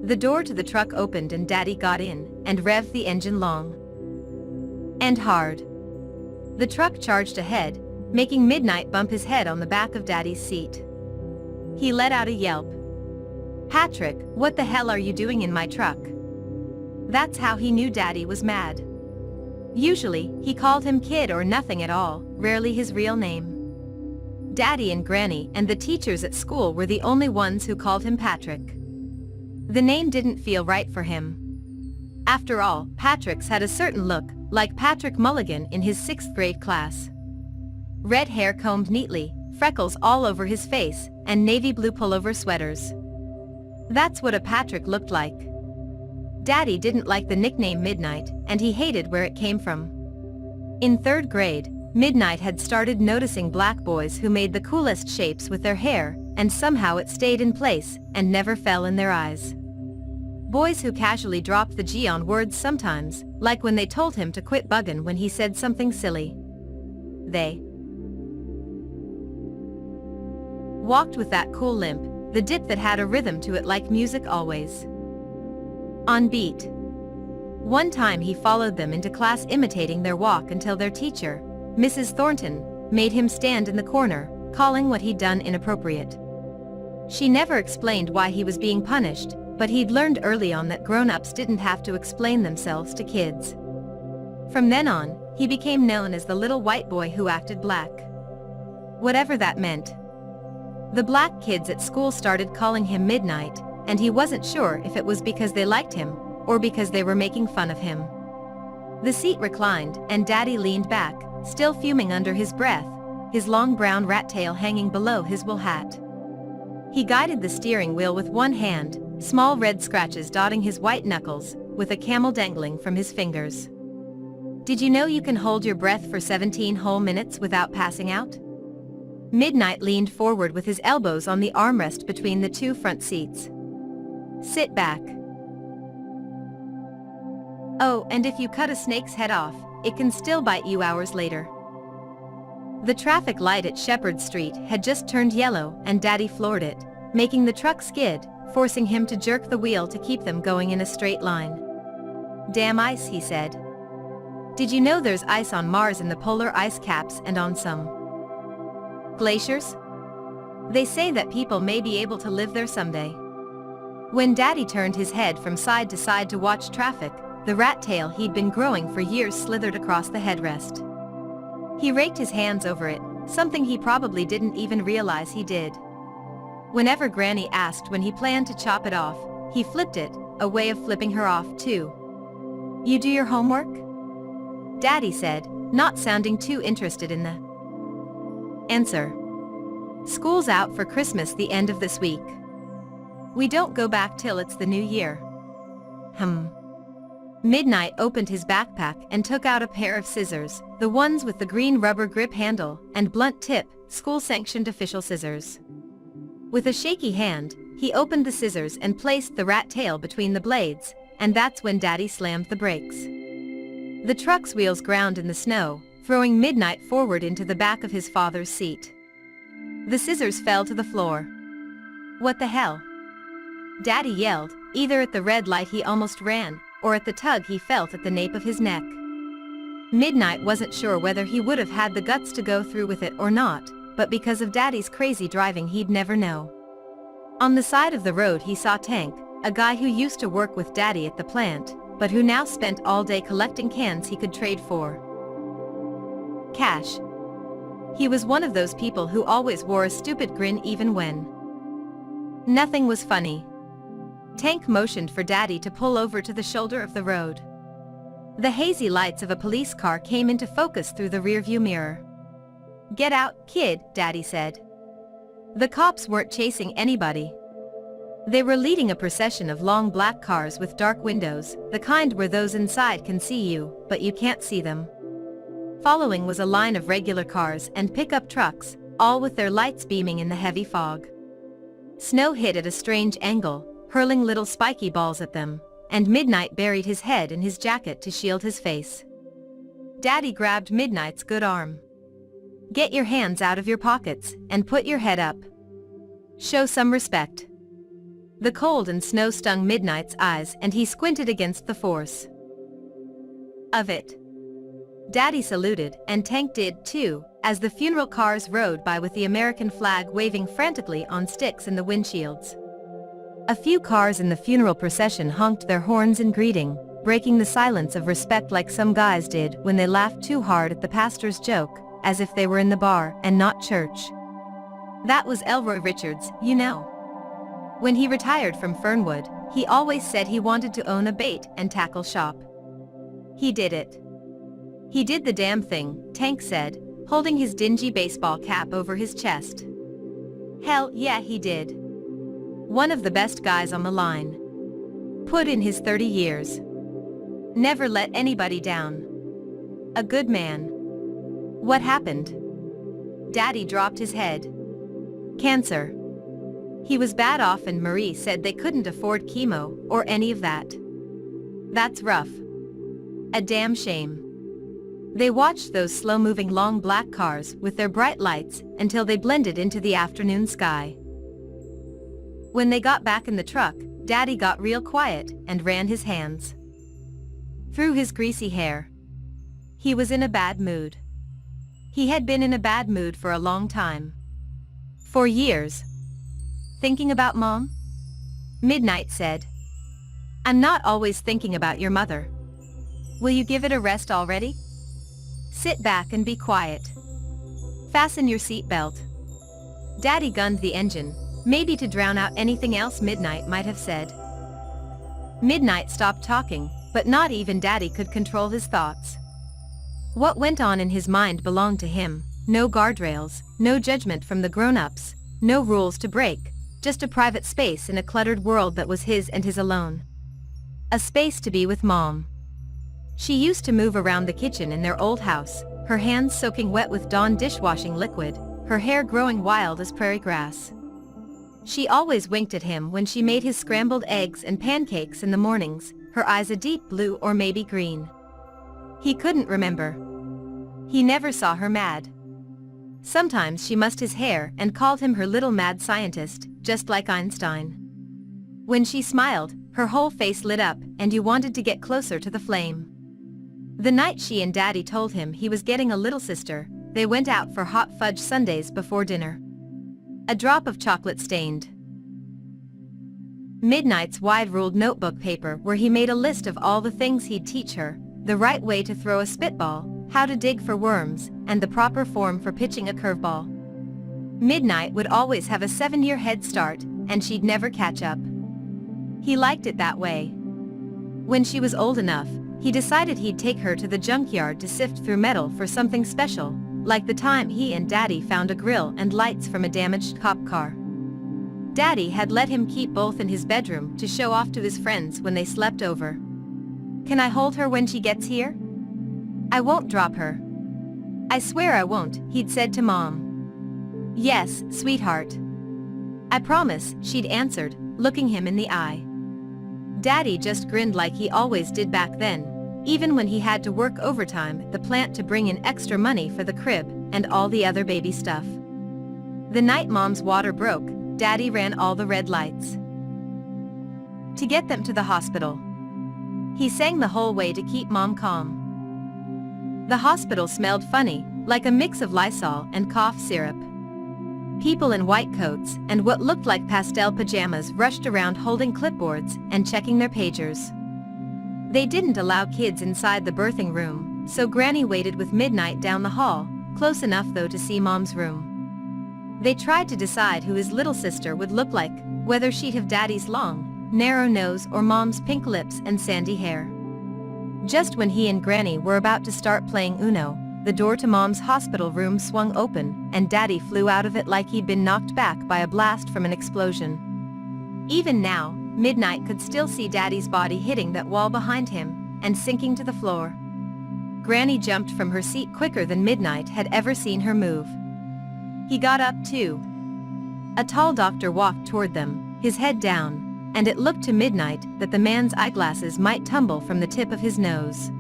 The door to the truck opened and Daddy got in and revved the engine long and hard. The truck charged ahead, making Midnight bump his head on the back of Daddy's seat. He let out a yelp. "Patrick, what the hell are you doing in my truck?" That's how he knew Daddy was mad. Usually, he called him kid or nothing at all, rarely his real name. Daddy and Granny and the teachers at school were the only ones who called him Patrick. The name didn't feel right for him. After all, Patrick's had a certain look, like Patrick Mulligan in his 6th grade class. Red hair combed neatly, freckles all over his face, and navy blue pullover sweaters. That's what a Patrick looked like. Daddy didn't like the nickname Midnight, and he hated where it came from. In 3rd grade, Midnight had started noticing black boys who made the coolest shapes with their hair, and somehow it stayed in place and never fell in their eyes. Boys who casually dropped the G on words sometimes, like when they told him to quit buggin' when he said something silly. They walked with that cool limp, the dip that had a rhythm to it like music always on beat. One time he followed them into class imitating their walk until their teacher, Mrs. Thornton, made him stand in the corner, calling what he'd done inappropriate. She never explained why he was being punished, but he'd learned early on that grown-ups didn't have to explain themselves to kids. From then on, he became known as the little white boy who acted black. Whatever that meant. The black kids at school started calling him Midnight, and he wasn't sure if it was because they liked him, or because they were making fun of him. The seat reclined, and Daddy leaned back, still fuming under his breath, his long brown rat tail hanging below his wool hat. He guided the steering wheel with one hand, small red scratches dotting his white knuckles, with a camel dangling from his fingers. Did you know you can hold your breath for 17 whole minutes without passing out? Midnight leaned forward with his elbows on the armrest between the 2 front seats. Sit back. Oh, and if you cut a snake's head off, it can still bite you hours later. The traffic light at Shepherd Street had just turned yellow and Daddy floored it, making the truck skid, forcing him to jerk the wheel to keep them going in a straight line. "Damn ice," he said. "Did you know there's ice on Mars in the polar ice caps and on some glaciers? They say that people may be able to live there someday." When Daddy turned his head from side to side to watch traffic, the rat tail he'd been growing for years slithered across the headrest. He raked his hands over it, something he probably didn't even realize he did. Whenever Granny asked when he planned to chop it off, he flipped it, a way of flipping her off too. "You do your homework?" Daddy said, not sounding too interested in the answer. "School's out for Christmas the end of this week. We don't go back till it's the new year." Midnight opened his backpack and took out a pair of scissors, the ones with the green rubber grip handle and blunt tip, school-sanctioned official scissors. With a shaky hand, he opened the scissors and placed the rat tail between the blades, and that's when Daddy slammed the brakes. The truck's wheels ground in the snow, throwing Midnight forward into the back of his father's seat. The scissors fell to the floor. "What the hell?" Daddy yelled, either at the red light he almost ran, or at the tug he felt at the nape of his neck. Midnight wasn't sure whether he would have had the guts to go through with it or not, but because of Daddy's crazy driving he'd never know. On the side of the road he saw Tank, a guy who used to work with Daddy at the plant, but who now spent all day collecting cans he could trade for cash. He was one of those people who always wore a stupid grin even when nothing was funny. Tank motioned for Daddy to pull over to the shoulder of the road. The hazy lights of a police car came into focus through the rearview mirror. "Get out, kid," Daddy said. The cops weren't chasing anybody. They were leading a procession of long black cars with dark windows, the kind where those inside can see you, but you can't see them. Following was a line of regular cars and pickup trucks, all with their lights beaming in the heavy fog. Snow hit at a strange angle, hurling little spiky balls at them, and Midnight buried his head in his jacket to shield his face. Daddy grabbed Midnight's good arm. "Get your hands out of your pockets, and put your head up. Show some respect." The cold and snow stung Midnight's eyes and he squinted against the force of it. Daddy saluted, and Tank did too, as the funeral cars rode by with the American flag waving frantically on sticks in the windshields. A few cars in the funeral procession honked their horns in greeting, breaking the silence of respect like some guys did when they laughed too hard at the pastor's joke, as if they were in the bar and not church. That was Elroy Richards, you know. When he retired from Fernwood, he always said he wanted to own a bait and tackle shop. He did it. He did the damn thing, Tank said, holding his dingy baseball cap over his chest. Hell yeah, he did. One of the best guys on the line. Put in his 30 years. Never let anybody down. A good man. What happened? Daddy dropped his head. Cancer. He was bad off and Marie said they couldn't afford chemo or any of that. That's rough. A damn shame. They watched those slow-moving long black cars with their bright lights until they blended into the afternoon sky. When they got back in the truck, Daddy got real quiet and ran his hands through his greasy hair. He was in a bad mood. He had been in a bad mood for a long time. For years. Thinking about Mom? Midnight said. I'm not always thinking about your mother. Will you give it a rest already? Sit back and be quiet. Fasten your seatbelt. Daddy gunned the engine, maybe to drown out anything else Midnight might have said. Midnight stopped talking, but not even Daddy could control his thoughts. What went on in his mind belonged to him, no guardrails, no judgment from the grown-ups, no rules to break, just a private space in a cluttered world that was his and his alone. A space to be with Mom. She used to move around the kitchen in their old house, her hands soaking wet with Dawn dishwashing liquid, her hair growing wild as prairie grass. She always winked at him when she made his scrambled eggs and pancakes in the mornings, her eyes a deep blue or maybe green. He couldn't remember. He never saw her mad. Sometimes she mussed his hair and called him her little mad scientist, just like Einstein. When she smiled, her whole face lit up and you wanted to get closer to the flame. The night she and Daddy told him he was getting a little sister, they went out for hot fudge sundaes before dinner. A drop of chocolate stained Midnight's wide-ruled notebook paper where he made a list of all the things he'd teach her, the right way to throw a spitball, how to dig for worms, and the proper form for pitching a curveball. Midnight would always have a 7-year head start, and she'd never catch up. He liked it that way. When she was old enough, he decided he'd take her to the junkyard to sift through metal for something special, like the time he and Daddy found a grill and lights from a damaged cop car. Daddy had let him keep both in his bedroom to show off to his friends when they slept over. Can I hold her when she gets here? I won't drop her. I swear I won't, he'd said to Mom. Yes, sweetheart. I promise, she'd answered, looking him in the eye. Daddy just grinned like he always did back then, even when he had to work overtime at the plant to bring in extra money for the crib and all the other baby stuff. The night Mom's water broke, Daddy ran all the red lights to get them to the hospital. He sang the whole way to keep Mom calm. The hospital smelled funny, like a mix of Lysol and cough syrup. People in white coats and what looked like pastel pajamas rushed around holding clipboards and checking their pagers. They didn't allow kids inside the birthing room, so Granny waited with Midnight down the hall, close enough though to see Mom's room. They tried to decide who his little sister would look like, whether she'd have Daddy's long, narrow nose or Mom's pink lips and sandy hair. Just when he and Granny were about to start playing Uno, the door to Mom's hospital room swung open, and Daddy flew out of it like he'd been knocked back by a blast from an explosion. Even now, Midnight could still see Daddy's body hitting that wall behind him, and sinking to the floor. Granny jumped from her seat quicker than Midnight had ever seen her move. He got up too. A tall doctor walked toward them, his head down, and it looked to Midnight that the man's eyeglasses might tumble from the tip of his nose.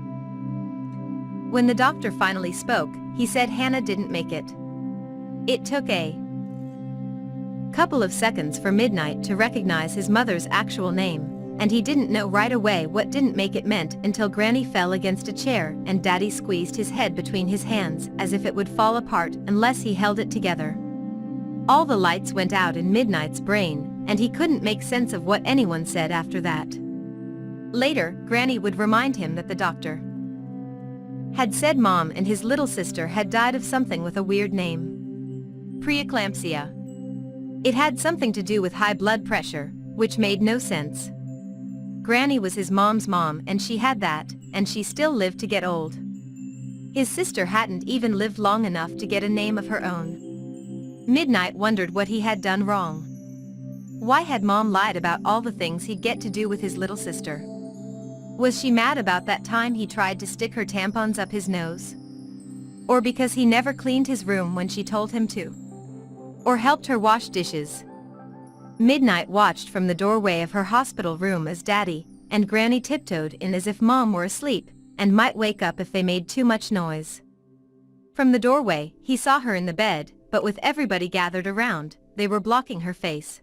When the doctor finally spoke, he said Hannah didn't make it. It took a couple of seconds for Midnight to recognize his mother's actual name, and he didn't know right away what didn't make it meant until Granny fell against a chair and Daddy squeezed his head between his hands as if it would fall apart unless he held it together. All the lights went out in Midnight's brain, and he couldn't make sense of what anyone said after that. Later, Granny would remind him that the doctor had said Mom and his little sister had died of something with a weird name. Preeclampsia. It had something to do with high blood pressure, which made no sense. Granny was his mom's mom and she had that, and she still lived to get old. His sister hadn't even lived long enough to get a name of her own. Midnight wondered what he had done wrong. Why had Mom lied about all the things he'd get to do with his little sister? Was she mad about that time he tried to stick her tampons up his nose? Or because he never cleaned his room when she told him to? Or helped her wash dishes? Midnight watched from the doorway of her hospital room as Daddy and Granny tiptoed in as if Mom were asleep and might wake up if they made too much noise. From the doorway, he saw her in the bed, but with everybody gathered around, they were blocking her face.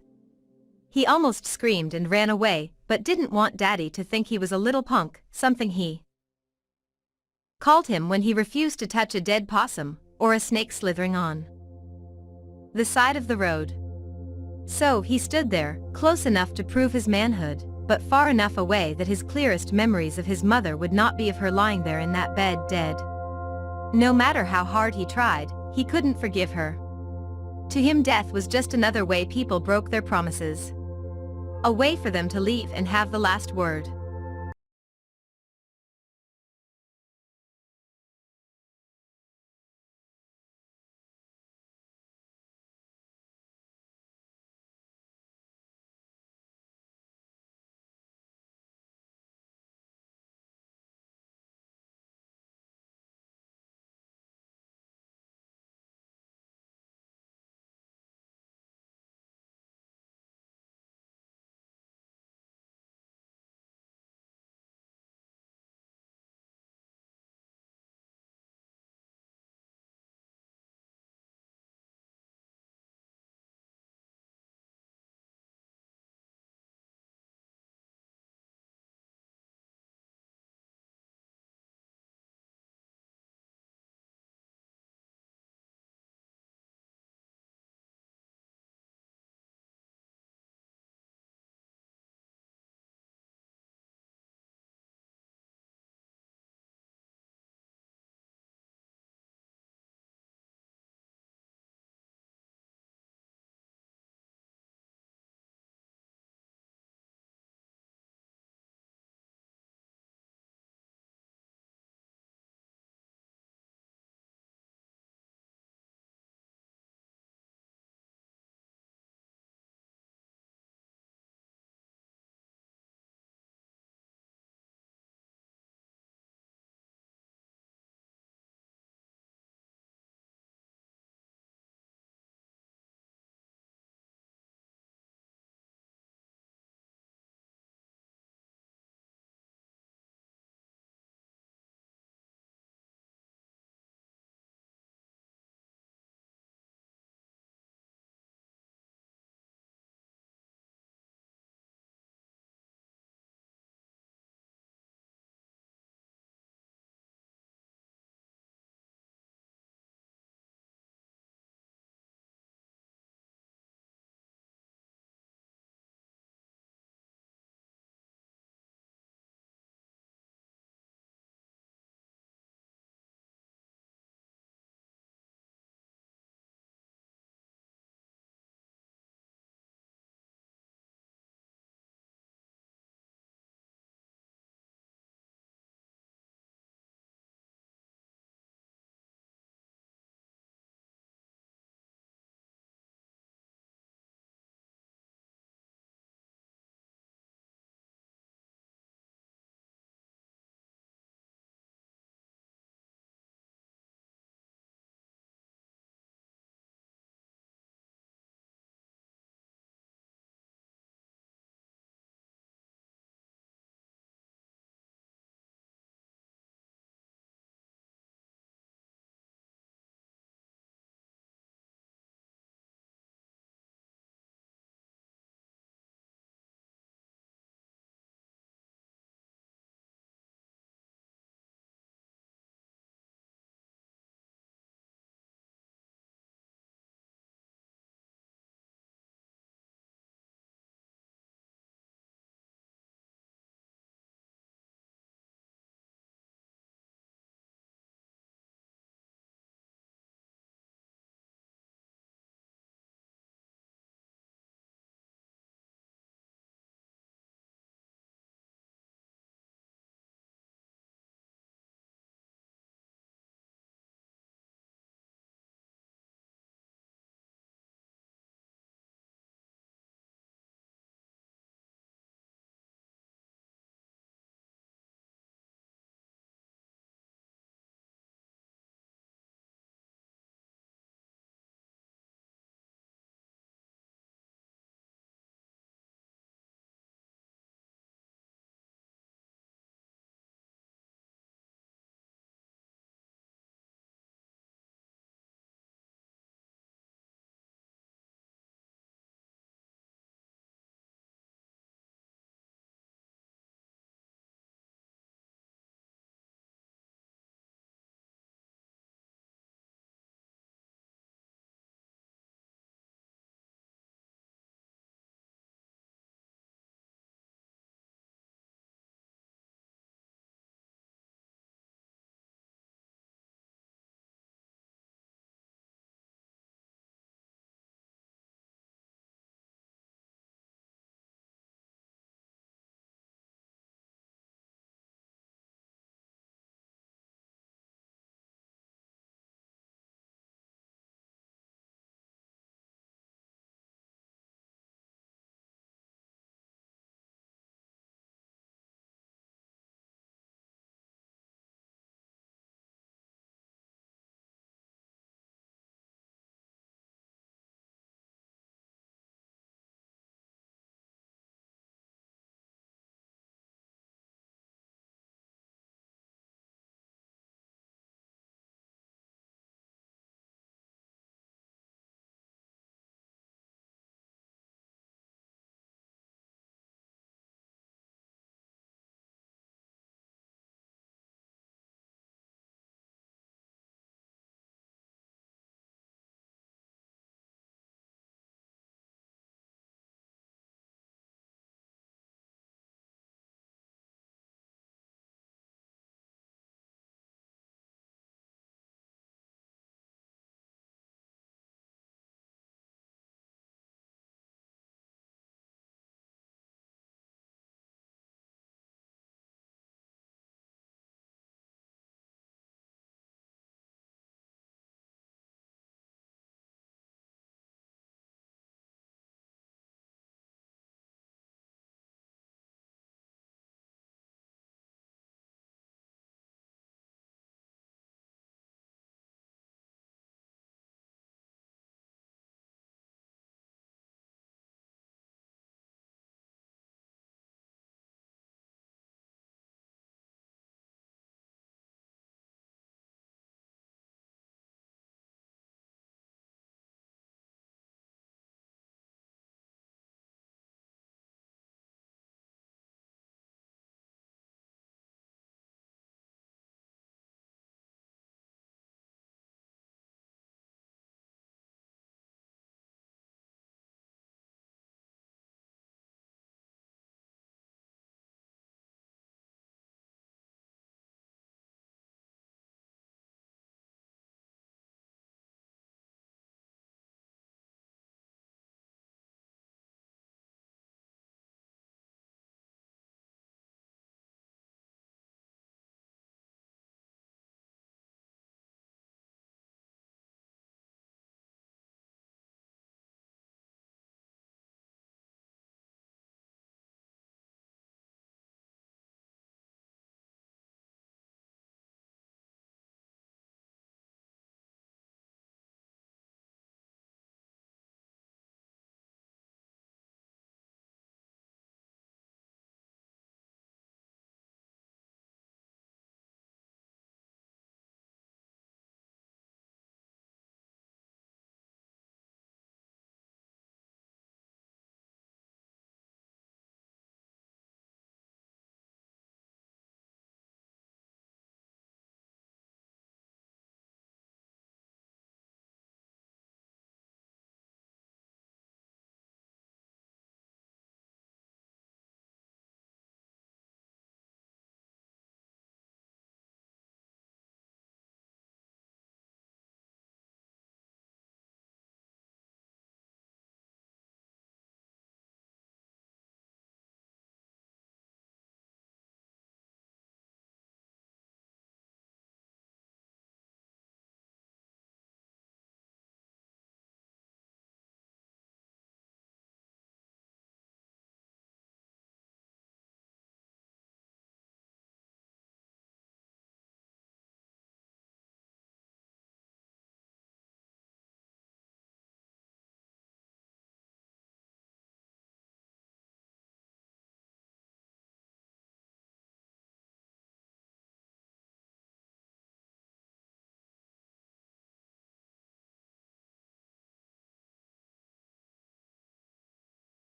He almost screamed and ran away, but didn't want Daddy to think he was a little punk, something he called him when he refused to touch a dead possum or a snake slithering on the side of the road. So he stood there, close enough to prove his manhood, but far enough away that his clearest memories of his mother would not be of her lying there in that bed dead. No matter how hard he tried, he couldn't forgive her. To him, death was just another way people broke their promises. A way for them to leave and have the last word.